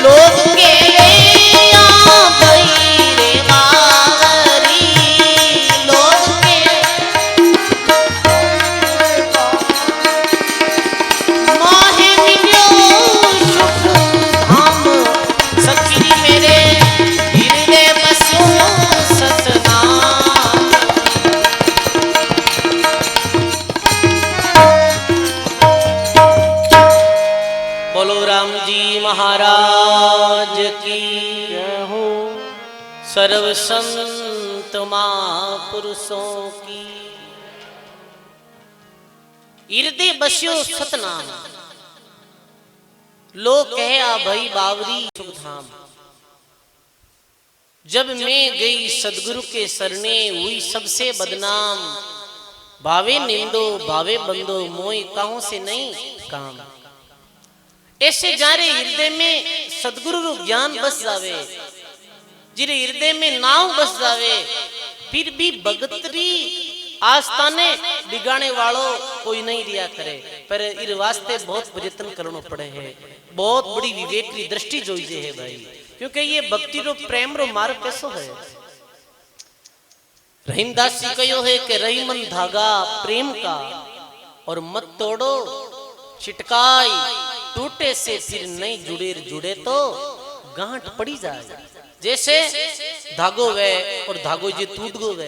लोग केवे आ भई रे बावरी, लोग के माहे मिलो सुख धाम, सखी मेरे हृदय बसो सतनाम। बोलो राम जी महाराज की जय हो, सर्व संत महापुरुषों की। हृदय बस्यो सतनाम, लोग कहे आ भई बावरी सुखधाम। जब मैं गई सदगुरु के सरने, हुई सबसे बदनाम। भावे निंदो भावे बंदो, मोई काहू से नहीं काम। ऐसे जारे हृदय में सदगुरु रो ज्ञान बस जावे, जिरे हृदय में नाव बस जावे, फिर भी भगतरी आस्थाने बिगाड़ने वालों कोई नहीं रिया करे। पर इर वास्ते बहुत प्रयत्न करना पड़े है, बहुत बड़ी विवेक की दृष्टि जोईजे है भाई, क्योंकि ये भक्ति रो प्रेम रो मार्ग कैसो है। रहीमदास जी कहो है कि रही मन धागा प्रेम का, और मत तोड़ो छिटकाई, टूटे से फिर नहीं जुड़े, जुड़े तो गांठ पड़ी जाए। जैसे धागो वे और धागो जी टूट गो वे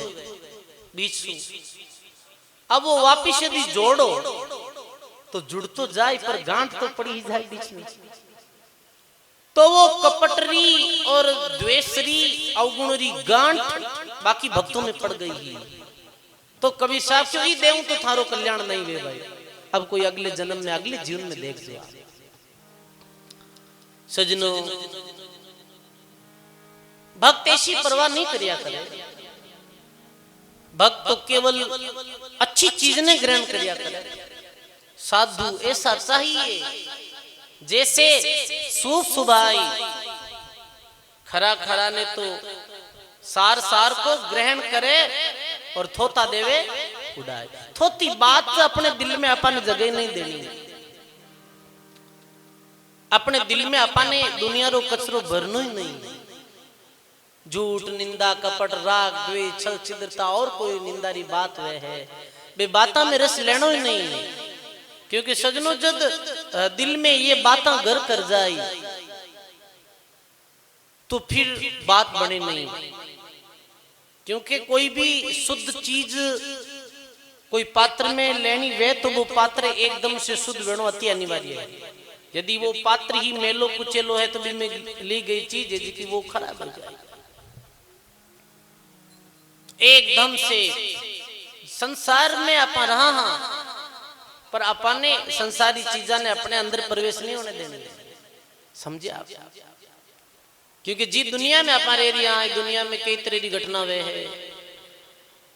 बीच से, अब वो वापिस यदि जोड़ो तो जुड़ तो जाए, पर गांठ तो पड़ी ही जाए बीच में। तो वो कपटरी और द्वेषरी अवगुणरी गांठ बाकी भक्तों में पड़ गई है। तो कभी साहब क्यों ही देऊं तो थारो कल्याण नहीं वे भाई, अब कोई अगले जन्म में अगले जीवन में देख जो। सजनो भक्त ऐसी परवाह नहीं करिया करे, भक्त तो केवल अच्छी चीज ने ग्रहण करिया करे। साधु ऐसा चाहिए जैसे सूफ सुबाई, खरा खरा ने तो सार सार को ग्रहण करे और थोता देवे उड़ाए। थोती बात अपने दिल में अपन जगह नहीं देनी, अपने दिल में अपन ने दुनिया रो कचरो भरनो ही नहीं। झूठ निंदा कपट राग द्वेष छल छिद्रता और कोई निंदारी बात वह है, बे बाता में रस लेनो ही नहीं। क्योंकि सजनो जद दिल में ये बातें घर कर जाई तो फिर बात बने नहीं। क्योंकि कोई भी शुद्ध चीज कोई पात्र में लेनी वे तो वो पात्र एकदम से शुद्ध वेणो अति अनिवार्य है। यदि वो पात्र ही मेलो कुचेलो है तो भी में ली गई चीज है कि वो खराब हो जाए। एकदम से संसार में अपन रहा हाँ, पर अपन ने संसारी चीजा ने अपने अंदर प्रवेश नहीं होने देने, समझे आप। क्योंकि जी दुनिया में अपन रह रही है, दुनिया में कई तरह की घटना वे है,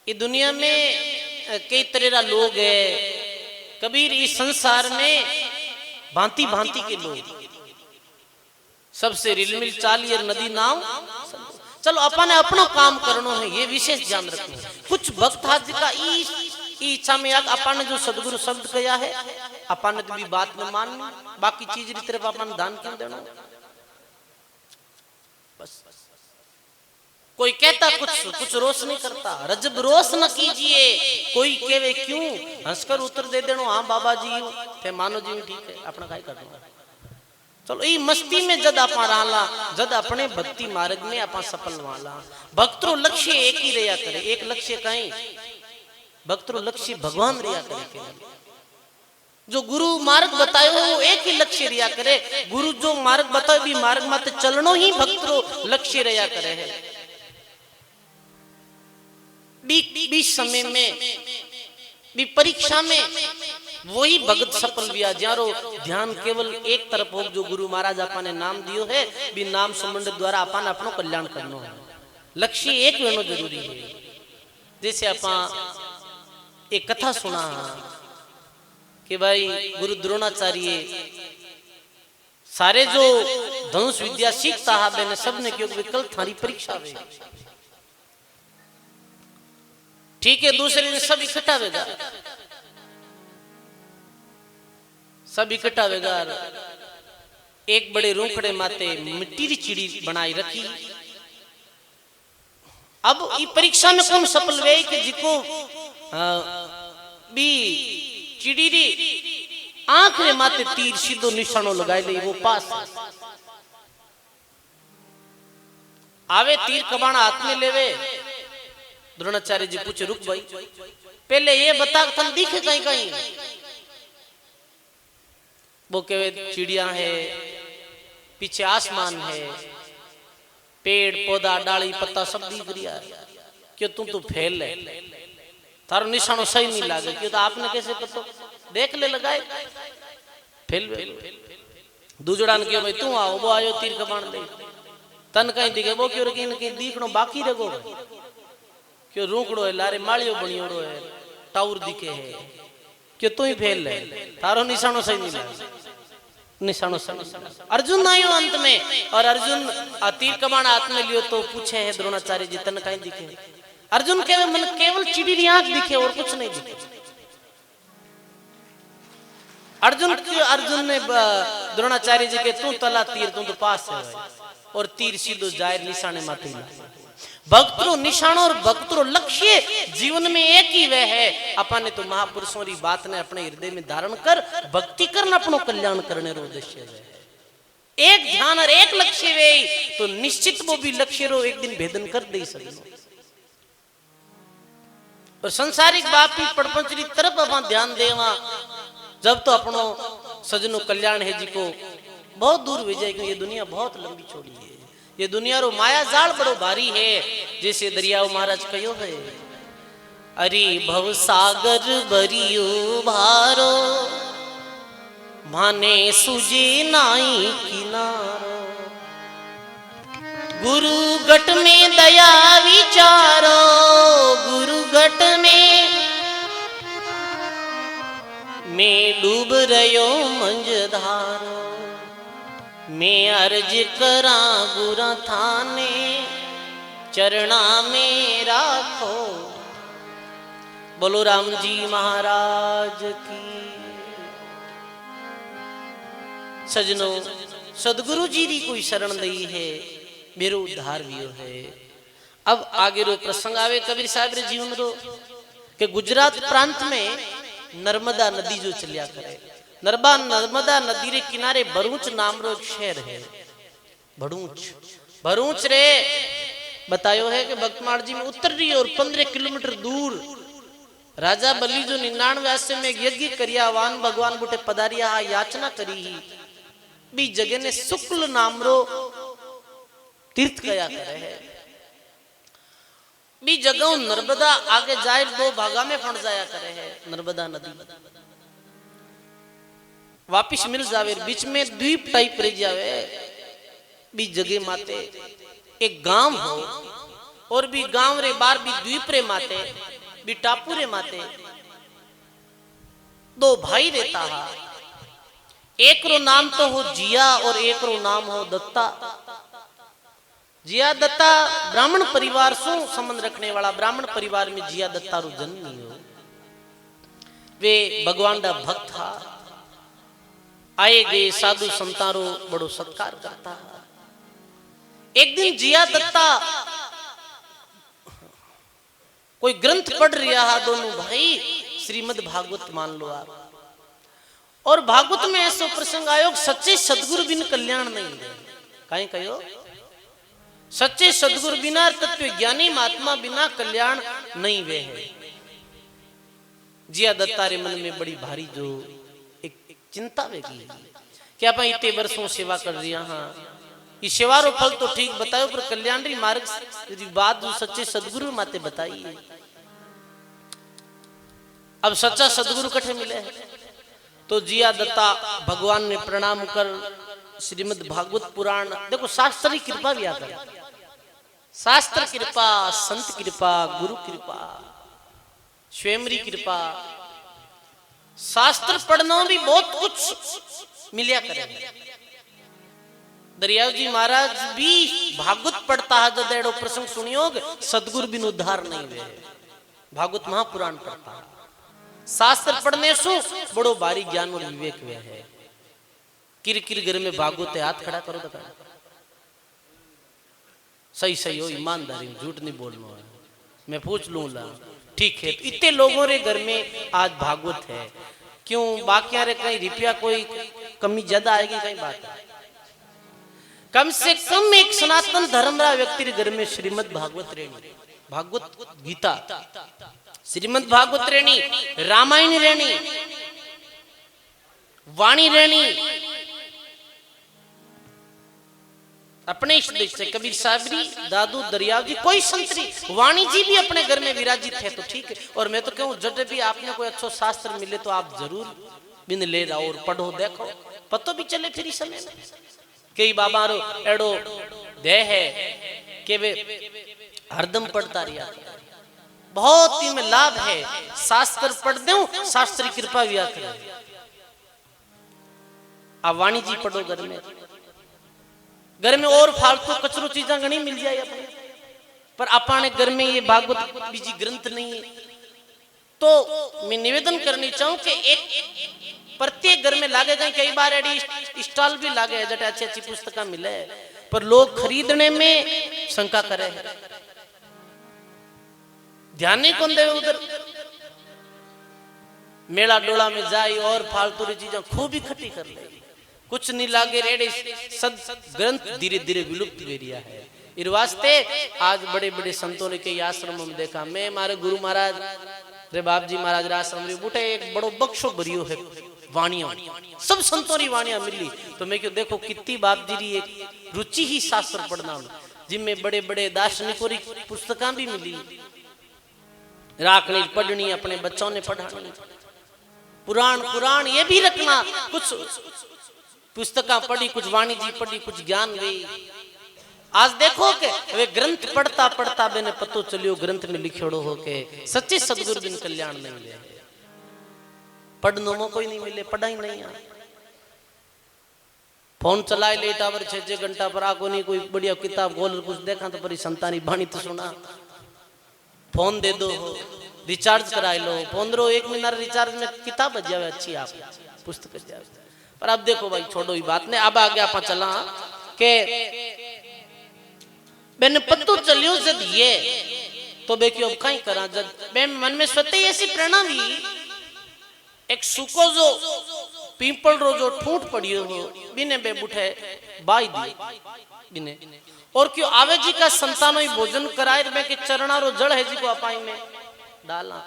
ये दुनिया में कई तरह का लोग है। कबीर इस संसार में भांति भांति के लोग, सबसे रिलमिल चाली और नदी नाव। चलो अपन अपना काम करना है, ये विशेष ध्यान रखना है। कुछ भक्त हाथ का इच्छा में अपन ने जो सदगुरु शब्द कहा है अपन ने तो भी बात में माननी, बाकी चीज की तरफ अपन दान क्यों देना। बस कोई कहता कुछ रोष नहीं करता, रजब रोष न कीजिए कोई केवे क्यों, हंसकर उत्तर दे देनो हाँ बाबा जी थे मानो जी ठीक है अपना काय करना। चलो ये मस्ती में जद आप रहा, जद अपने भक्ति मार्ग में आप सफल वाला। भक्तों लक्ष्य एक ही रहा करे, एक लक्ष्य कहीं भक्तों लक्ष्य भगवान रिया करे। जो गुरु मार्ग बतायो वो एक ही लक्ष्य रिया करे। गुरु जो मार्ग बतायो भी मार्ग मत चलनो ही भक्तों लक्ष्य रिया करे है। बीच समय में भी परीक्षा में वही भगत सफल हुआ जारो ध्यान केवल एक तरफ हो जो गुरु महाराज आपा ने नाम दियो है भी नाम संबंध द्वारा आपा ने अपनो कल्याण करनो है लक्ष्य एक होना जरूरी है। जैसे आपा एक कथा सुना कि भाई गुरु द्रोणाचार्य सारे जो धनुष विद्या सीखता है सबने क्यों कल थारी परीक्षा हुई ठीक है दूसरे दिन सब इकट्ठा होगा एक बड़े रूखड़े माते मिट्टी की चिड़ी बनाई रखी। अब ये परीक्षा में कौन सफल वे कि जिको भी चिड़ी री आंख रे माते तीर सीधो निशानो लगाए ले वो पास आवे तीर कबाना हाथ में लेवे। द्रोणाचार्य जी पूछे रुक भाई पहले ये बता तुम दिखे कहीं कहीं वो कहे चिड़िया है पीछे आसमान है पेड़ पौधा डाली पत्ता सब दिख रहा है क्यों तुम तो फेल है थारो निशानो सही नहीं लागे क्यों तो आपने कैसे पता देख ले लगाए फेल दूजड़ान क्यों भाई तू आओ वो आयो तीर कमान दे तन कहीं दिखे वो क्यों कहीं दिखनो बाकी रखो क्यों रूखड़ो है लारे मालियो बनियोड़ो है टाउर दिखे है क्यों तू ही फेल है थारो निशानो सही नहीं लागे निशानो सही। अर्जुन आयो अंत में और अर्जुन तीर कमान हाथ में लियो तो पूछे है द्रोणाचार्य जी तन कहीं दिखे अर्जुन के मन केवल चिड़ी की आंख दिखे और कुछ नहीं दिखे। अर्जुन ने द्रोणाचार्य जी के तू तला तीर तू तो पास है और तीर सीधो जाए निशाने माथे भक्तों निशानों और भक्तों लक्ष्य जीवन में एक ही वह है। अपन ने तो महापुरुषों की बात ने अपने हृदय में धारण कर भक्ति करना अपनो कल्याण करने रो उद्देश्य है। एक ध्यान और एक लक्ष्य वे तो निश्चित वो भी लक्ष्य रो एक दिन भेदन कर दे सकते और संसारिक बात की प्रपंच तरफ अपन ध्यान देवा जब तो अपनो सजनो कल्याण है जी को बहुत दूर हो जाएगी। ये दुनिया बहुत लंबी चौड़ी है ये दुनिया रो माया जाल बड़ो भारी है जैसे दरियाओ महाराज कहो है अरे भव सागर बरियो भारो माने सुजे नाई किनारो गुरु गट में दया विचारो गुरु गट में मैं डूब रयो मंझधारो मैं अर्ज करा गुरा थाने चरणा में राखो। बोलो राम जी महाराज की। सजनो सदगुरु जी री कोई शरण दई है मेरो उद्धार भी है। अब आगे रो प्रसंग आवे कबीर साहब रे जीवन रो के गुजरात प्रांत में नर्मदा नदी जो चलिया करे नर्मदा नदी रे किनारे भरूच नाम रो एक शहर है। भरूच रे बतायो है कि भक्तमाल जी में उतर रही और 15 किलोमीटर दूर राजा बलि जो 99 में यज्ञ करिया वान भगवान बुटे पधारिया याचना करी ही बी जगह ने शुक्ल नाम रो तीर्थ कया करे है बी जगह नर्मदा आगे जाए 2 भागा में फंस जाया करे है। नर्मदा नदी वापिस मिल जावे बीच में द्वीप टाइप रह जावे बी जगह माते एक गांव हो और भी गांव रे बार भी द्वीप रे माते भी टापू रे माते 2 भाई रहता है। एक रो नाम तो हो जिया और एक रो नाम हो दत्ता। जिया दत्ता ब्राह्मण परिवार से संबंध रखने वाला ब्राह्मण परिवार में जिया दत्ता रो जन्म नहीं हो। वे भगवान का भक्त था आए गए साधु संतारो बड़ो सत्कार करता। एक दिन जिया दत्ता कोई ग्रंथ पढ़ रहा है दोनों भाई श्रीमद् भागवत मान लो आप और भागवत में ऐसा प्रसंग आयोग सच्चे सदगुरु बिन कल्याण नहीं है। कहीं कहो सच्चे सदगुरु बिना तत्व ज्ञानी महात्मा बिना कल्याण नहीं वे है। जिया दत्ता रे मन में बड़ी भारी जो एक चिंता वेगी क्या अपन इतने वर्षों सेवा कर दिया हाँ ये सेवा रो फल तो ठीक बताओ पर कल्याण री मार्ग बात जो सच्चे सदगुरु माते बताइए अब सच्चा सदगुरु कठे मिले है। तो जिया दत्ता भगवान ने प्रणाम कर श्रीमद् भागवत पुराण, देखो शास्त्र की कृपा भी आता है, शास्त्र कृपा, संत कृपा, गुरु कृपा, स्वयंरी कृपा, शास्त्र पढ़ना भी बहुत कुछ मिलिया करे। दरियाव जी महाराज भी भागवत पढ़ता है, जब एडो प्रसंग सुनियोग सदगुरु बिन उद्धार नहीं वे, भागवत महापुराण पढ़ता है। शास्त्र पढ़ने से बड़ो भारी ज्ञान और विवेक वे है। किर किर घर में भागवत है, हाथ खड़ा करो तो सही सही हो, ईमानदारी, झूठ नहीं बोलना है। मैं पूछ लूंगा, ठीक है, इतने लोगों रे घर में आज भागवत है, क्यों बाकी रे कहीं रुपया कोई कमी ज्यादा आएगी, कहीं बात है। कम से कम एक सनातन धर्म रा व्यक्ति रे घर में श्रीमद् भागवत रेणी, भागवत गीता, श्रीमद् भागवत रेणी, रामायण रेणी, वाणी रेणी। अपने इस देश से कबीर साहबरी, दादू, दरियाव जी, कोई संतरी, वाणी जी भी अपने घर में विराजित है, तो ठीक है। और मैं तो कहूँ जब भी आपने कोई अच्छा शास्त्र मिले तो आप जरूर बिन ले जाओ और पढ़ो, देखो, पतो भी चले फिर इस समय में। कई बाबा रो एडो दे है कि वे हरदम पढ़ता रिया, बहुत ही में लाभ है। शास्त्र पढ़ दूं, शास्त्र की कृपा भी आती है। आप वाणी जी पढ़ो घर में, घर में और फालतू कचरो चीजा घनी मिल जाए अपने, पर अपने घर में ये भागवत बीजी ग्रंथ नहीं है। तो मैं निवेदन करनी चाहूं कि एक प्रत्येक घर में लागे जाए, कई बार एडी स्टॉल भी लागे जटे अच्छी अच्छी पुस्तकें मिले, पर लोग खरीदने में शंका करे है, ध्यान नहीं कौन दे उधर। मेला डोला में जाए और फालतू की चीजें खूब इकट्ठी कर ले, कुछ नहीं लागे रेडे, सद ग्रंथ धीरे धीरे विलुप्त हो रहा है। इस वास्ते आज बड़े बड़े संतों ने कई आश्रमों में देखा, मैं मारे गुरु महाराज रे बाप जी महाराज रे आश्रम रे बूटे एक बड़ो बक्सो भरियो है वाणियां, सब संतों की वाणियां मिली। तो मैं क्यों देखो कितनी बाप जी री एक रुचि ही शास्त्र पढ़ना में, जिनमें बड़े बड़े दार्शनिकों की पुस्तकें भी मिली, राखनी पढ़नी, अपने बच्चों ने पढ़ानी, पुराण पुराण ये भी रखना, कुछ पुस्तकें पढ़ी, कुछ वाणी जी पढ़ी, कुछ ज्ञान गई। आज देखो के वे ग्रंथ पढ़ता पढ़ता मैंने पतो चलियो ग्रंथ में लिखियोड़ो हो के सच्चे सदगुरु बिन कल्याण नहीं मिले, पढ़नो में कोई नहीं मिले, पढ़ाई नहीं आ। फोन चलाए ले टावर 6-6 घंटा पर आको नहीं, कोई बढ़िया किताब खोल कुछ देखा तो परी संतानी बाणी तो सुना। फोन दे दो, रिचार्ज कराए लो, 15-1 महीना रिचार्ज में किताब बच जावे अच्छी, आप पुस्तक जावे। पर अब देखो भाई छोड़ो ही बात ने, अब आगे आप चला के मैंने पत्तो चलियो जब ये तो बेकी अब कहीं करा, जब मैं मन में स्वतः ऐसी प्रेरणा हुई, एक सुको जो पीपल रो जो ठूट पड़ियो हो बिने बे बुठे बाई दी बिने, और क्यों आवे जी का संतानों ही भोजन कराए, मैं के चरणा रो जड़ है जी को अपाई में डाला,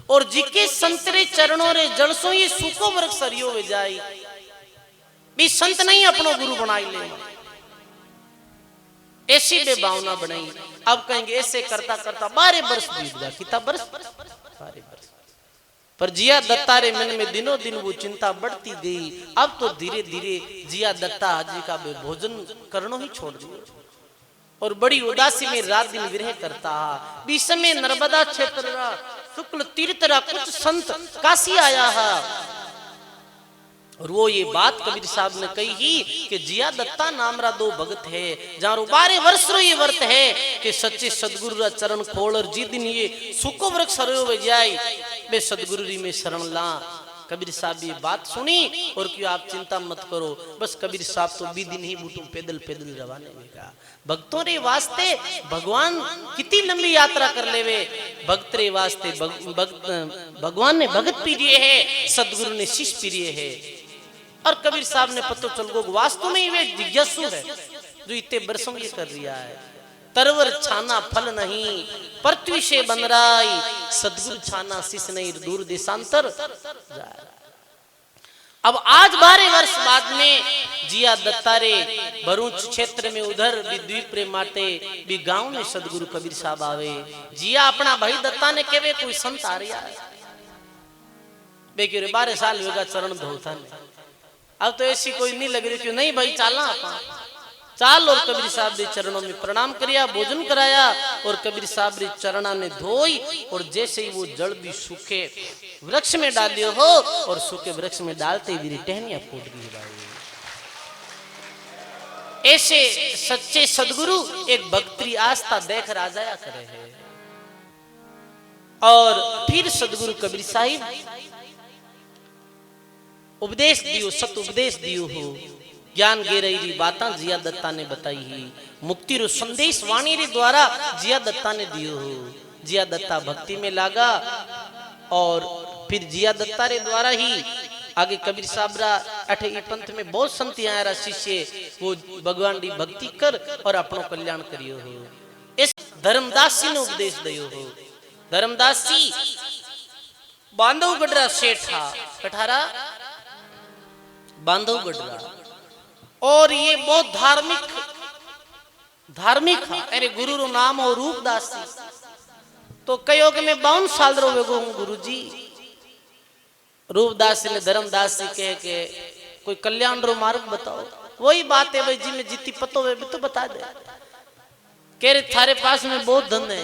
और जी के संतरे चरणों रे जड़ सो ये सुको वर्ग सरियो वे जाई भी संत नहीं अपनो गुरु बनाई ले, ऐसी बे भावना बनाई। अब कहेंगे ऐसे करता करता 12 वर्ष बीत गया, कितना वर्ष, 12 वर्ष। पर जिया दत्ता रे मन में दिनों दिन वो चिंता बढ़ती गई। अब तो धीरे धीरे जिया दत्ता जी का भोजन करनो ही छोड़ दिया और बड़ी उदासी में रात दिन विरह करता। बीच में नर्मदा क्षेत्र शुक्ल तीर्थ कुछ संत काशी आया है, और वो ये बात कबीर साहब ने कही ही कि जिया दत्ता नाम रा 2 भगत है, जहां 12 वर्ष रो ये व्रत है कि सच्चे सदगुरु रा चरण खोल, और जी दिन ये सुको वृक्ष सरो वे जाए बे सदगुरु री में शरण ला। कबीर साहब ये बात सुनी, और क्यों आप चिंता मत करो, बस कबीर साहब तो बी दिन ही बूटू पैदल पैदल रवाने का। भक्तों रे वास्ते भगवान कितनी लंबी यात्रा कर लेवे, भक्त रे वास्ते भगवान ने भगत प्रिय है, सदगुरु ने शिष्य प्रिय है। और कबीर साहब ने पतो चल गो वास्तव में वे जिज्ञासु है जो इतने बरसों ये कर रिया है। तरवर छाना फल नहीं पृथ्वी से बन राई, सदगुरु छाना शिष नहीं दूर देशांतर जाए। अब आज 12 वर्ष बाद में जिया दत्ता रे भरूच क्षेत्र में उधर भी द्वीप रे माटे भी गांव में सदगुरु कबीर साहब आवे। जिया अपना भाई दत्ता ने केवे कोई संत आ रिया है, बेकी 12 साल होगा चरण धोता नहीं। अब तो ऐसी कोई नहीं लग रही क्यों नहीं भाई चालना आप चाल। और कबीर साहब के चरणों में प्रणाम करिया, भोजन कराया और कबीर साहब के चरणा ने धोई और जैसे ही वो जड़ भी सूखे वृक्ष में डालियो हो और सूखे वृक्ष में डालते ही मेरी टहनियां फूट गई भाई। ऐसे सच्चे सदगुरु एक भक्ति आस्था देख राजाया करे है। और फिर सदगुरु कबीर साहिब उपदेश दियो, सत उपदेश दियो हो, ज्ञान गे रही बातें जिया दत्ता ने बताई ही, मुक्ति रो संदेश वाणी रे द्वारा जिया दत्ता ने दियो हो। जिया दत्ता भक्ति में लागा और फिर जिया दत्ता रे द्वारा ही आगे कबीर साहब रा अठे पंथ में बहुत संत आया रा शिष्य वो भगवान री भक्ति कर और अपनो कल्याण करियो हो। इस धर्मदास जी ने उपदेश दियो हो। धर्मदास जी बांधवगढ़ सेठ था, कठारा बांधवगढ़, और ये बहुत धार्मिक है। अरे गुरु रो नाम हो रूपदास जी। तो कहो कि मैं 52 साल रो वेगो हूं गुरु जी। रूपदास ने धर्मदास जी कहे के कोई कल्याण रो मार्ग बताओ। वही बात है भाई जी में जितनी पतो वे तो बता दे। कह रहे थारे पास में बहुत धन है,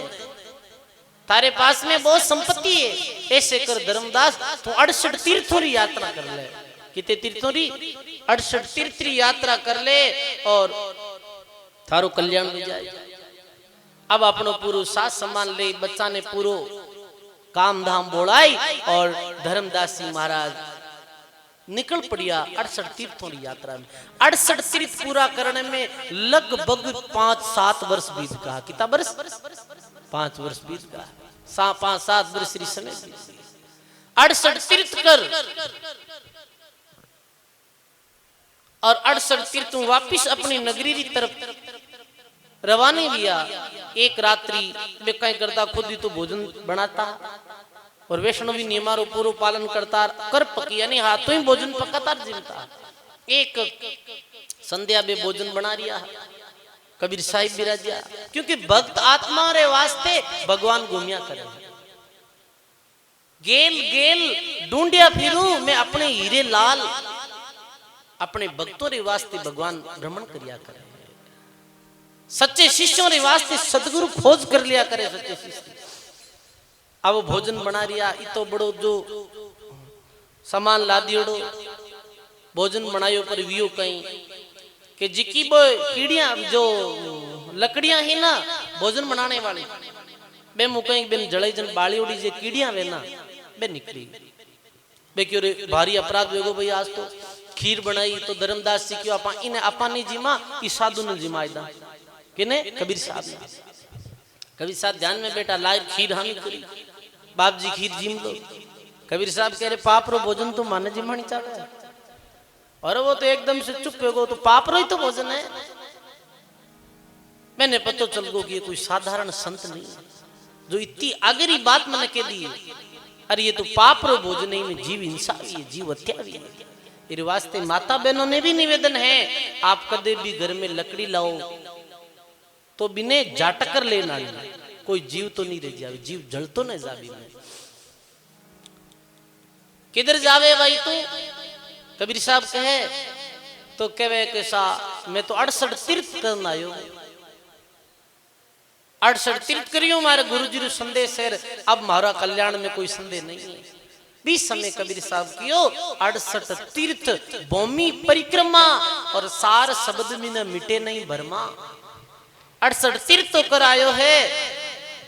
थारे पास में बहुत संपत्ति है, ऐसे कर धर्मदास तो 68 तीर्थों की यात्रा कर ले। कितने तीर्थों की? 68 तीर्थ की यात्रा कर ले और थारो कल्याण हो जाए। अब अपनो पूरो साथ सम्मान ले, बच्चा ने पूरो काम धाम बोलाई और धर्मदास जी महाराज निकल पड़िया 68 तीर्थों की यात्रा में। 68 तीर्थ पूरा करने में लगभग 5-7 वर्ष बीत गया। कितना वर्ष? 5 वर्ष बीत गया। 5-7 वर्ष समय 68 तीर्थ कर और 68 तीर्थ वापिस अपनी नगरी की तरफ रवाने लिया। एक रात्रि वे कहीं करता खुद ही तो भोजन बनाता और वैष्णवी नियमारों पूर्व पालन करता कर पकी यानी हाथों ही भोजन पकाता जिमता। एक संध्या में भोजन बना रिया कबीर साहिब बिराजिया, क्योंकि भक्त आत्मा रे वास्ते भगवान घूमिया करे। गेल गेल ढूंढिया फिरू मैं अपने हीरे लाल, अपने भक्तों रे वास्ते भगवान भ्रमण करिया करे। सच्चे शिष्यों रे वास्ते सदगुरु खोज कर लिया करे सच्चे शिष्य। अब भोजन बना रिया, इतो बड़ो जो सामान ला दियोड़ो भोजन बनायो पर वियो कहीं कि जिकी वो कीड़ियां जो लकड़ियां ही ना भोजन बनाने वाली बे मुकई बिन जड़े जन बाली उड़ी जे कीड़ियां वे ना बे निकली बे क्यों रे भारी अपराध वेगो भाई। आज तो खीर बनाई तो धर्मदास जी क्यों आपा इन्हें आपा नहीं जिमा इस साधु ने जिमाइदा किने कबीर साहब ने। कबीर साहब ध्यान में बेटा लाए खीर हामी करी बाप जी खीर जिम लो। कबीर साहब कह रहे पाप रो भोजन तो माने जिमानी चाहे और वो तो एकदम से चुप हो गो तो पाप रो ही तो भोजन है। मैंने पता चल गो कि ये कोई साधारण संत नहीं जो इतनी आगरी बात मैंने कह दी। अरे ये तो पाप रो भोजन नहीं में जीव हिंसा भी है, जीव हत्या भी है। इस वास्ते माता बहनों ने भी निवेदन है आप कदे भी घर में लकड़ी लाओ तो बिने जाटकर लेना, कोई जीव तो नहीं रह जावे, जीव जल तो नहीं जावे। किधर जावे भाई तू? कबीर साहब कहे तो कहे कैसा मैं तो 68 तीर्थ करना आयो, 68 तीर्थ करियो मारे गुरु जी रो संदेश है। अब मारा कल्याण में कोई संदेह नहीं है। 20 समय कबीर साहब कियो 68 तीर्थ भूमि परिक्रमा और सार शब्द में न मिटे नहीं भरमा। 68 तीर्थ तो करायो है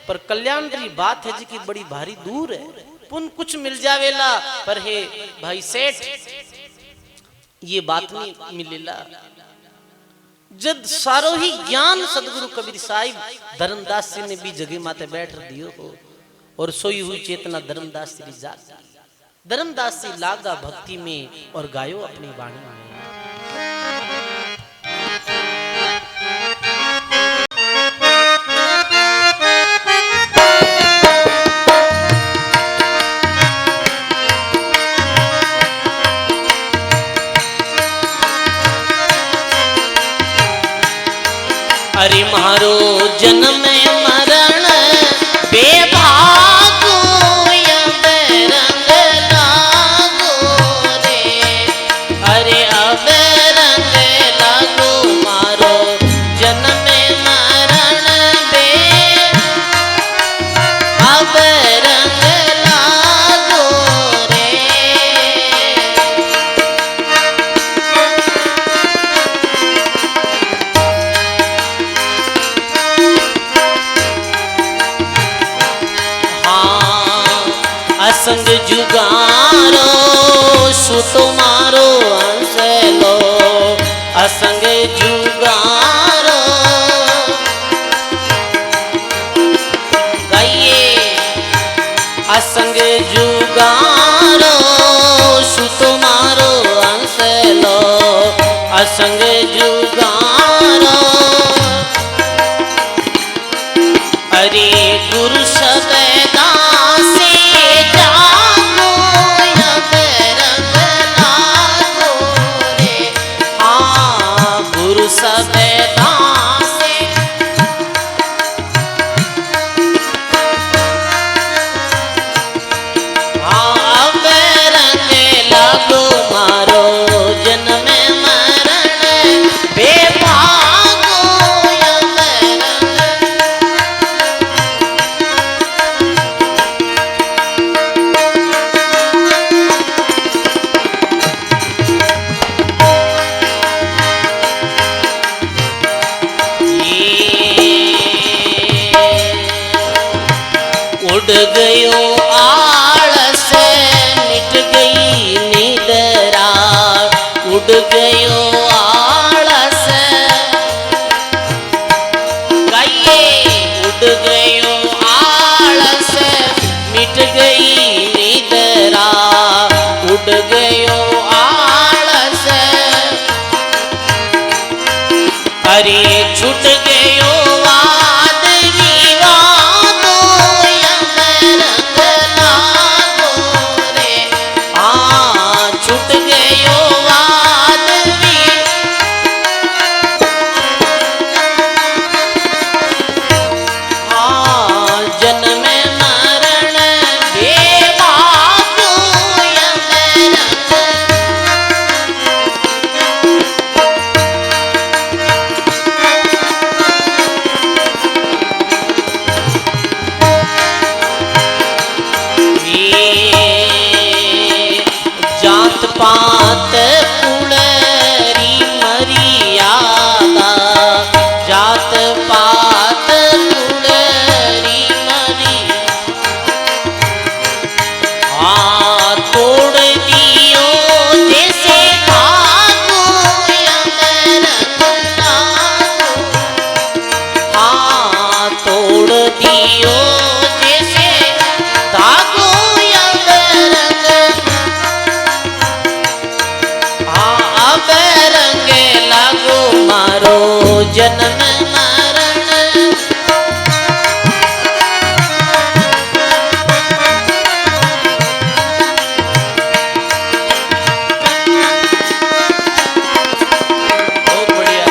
पर कल्याण की बात है जी की बड़ी भारी दूर है। पुन कुछ मिल जावेला पर हे भाई सेठ ये बात नहीं मिलेला। जद सारो ही ज्ञान सदगुरु कबीर साहिब धर्मदास जी ने भी जगह माते बैठ दियो हो और सोई हुई चेतना धर्मदास जी जाग। धर्मदास जी लागा भक्ति में और गायो अपनी वाणी में। अरे मारो जन्म मरण बेभागो या रंग असंग जुगारा अरे गुरु सबदा से जागो अब रंग लागो रे हाँ गुरु सबदा से हाँ अब रंग लागो मारो जन्म मरण बेभागो अब उड़ गयो आलस मिट गई निद्रा उड़ गयो आलस गाइए उड़ गयो आलस मिट गई निद्रा उड़ गयो आलस अरे छूट गयो वाद विवादो अब रंग लागो रे हाँ छूट गयो वाद हाँ जन्म मरण बेभागो अब रंग जात पात कुलरी मरियादा जात पात कुलरी मरी हाँ तोड़ दियो जैसे धागो अब रंग लागो हाँ तोड़ दियो जैसे धागो अब रंग हाँ अब रंग लागो मारो जन्म मरण बहुत बढ़िया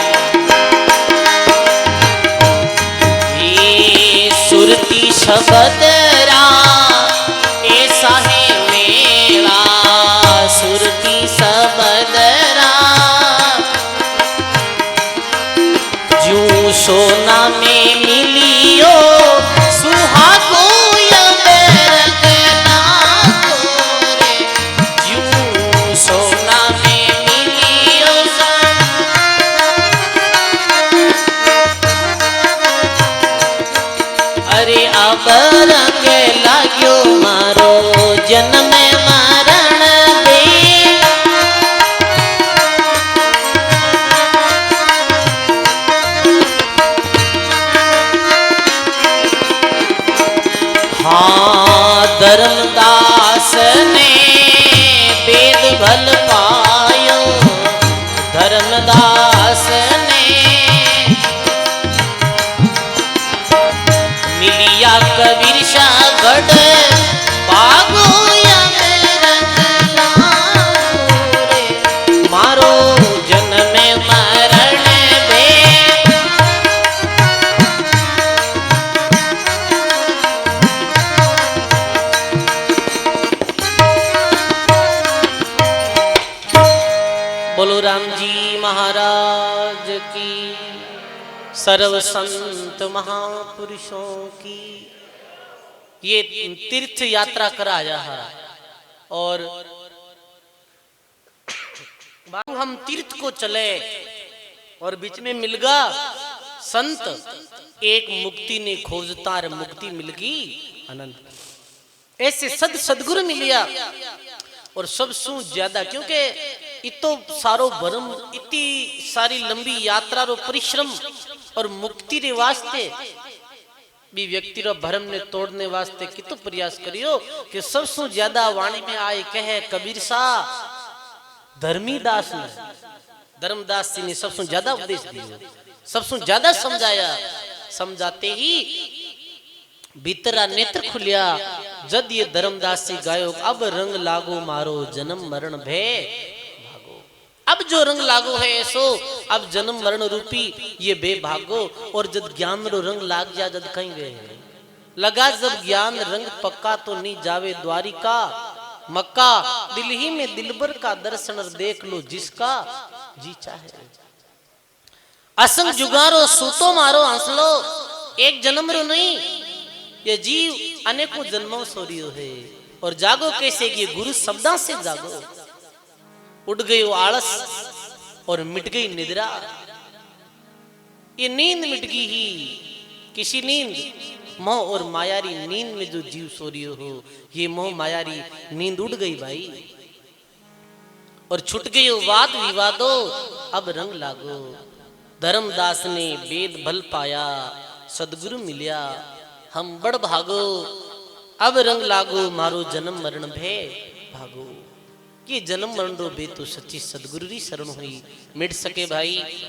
ये सुरती शबदरा ऐसा है मेरा सुरती सबदरा जू सोना में मिलियो सुहागो अब रंग लागो रे जू सोना में मिलियो अरे अब रंग लाग्यो मारो जन्म मरण दे हाँ धर्मदास ने वेद भल पायो धर्मदास ने मिलिया कबीर शागढ़ बागो अब रंग लागो रे मारो जन्म मरण बे बोलो राम जी महाराज की सर्व संत महापुरुषों की ये तीर्थ यात्रा करा जा है और हम तीर्थ को चले और बीच में मिल गया संत एक मुक्ति ने खोजतार मुक्ति मिल गई अनंत ऐसे सदगुरु मिलिया और सबसे ज्यादा क्योंकि इतो सारो भरम इतनी सारी लंबी यात्रा रो परिश्रम और मुक्ति रे वास्ते भी व्यक्ति रो भरम ने तोड़ने वास्ते कितो प्रयास करियो कि सबसे ज्यादा वाणी में आए कहे कबीर सा धर्मी दास ने धर्मदास जी ने सबसे ज्यादा उपदेश दिया, सबसे ज्यादा समझाया। समझाते ही भीतरा नेत्र खुलिया। जद ये धर्मदास जी गायो, अब रंग लागो मारो जन्म मरण भय भागो। अब जो रंग लागो है ऐसो, अब जन्म मरण रूपी ये बेभागो। और जब ज्ञान रो रंग लाग जा, जद कहीं गए लगा जब ज्ञान रंग पक्का, तो नहीं जावे द्वारिका मक्का। दिल ही में दिलबर का दर्शन देख लो, जिसका जी चाहे। असंग जुगारो सूतो मारो हंसलो, एक जन्म रो नहीं, ये जीव अनेकों जन्मों सोरियो है। और जागो कैसे, ये गुरु शब्दा से जागो। उठ गई वो आलस और मिट गई निद्रा। ये नींद मिट गई ही, किसी नींद मोह और मायारी नींद में जो जीव सोरियो हो, ये मोह मायारी नींद उड़ गई भाई। और छुट गई वो वाद विवादो, अब रंग लागो। धर्मदास ने वेद भल पाया, सदगुरु मिलिया हम बड़ भागो। अब रंग लागो मारो जन्म मरण भय भागो। ये जन्म मरण रो बे तो सच्ची सदगुरु री शरण हुई मिट सके भाई।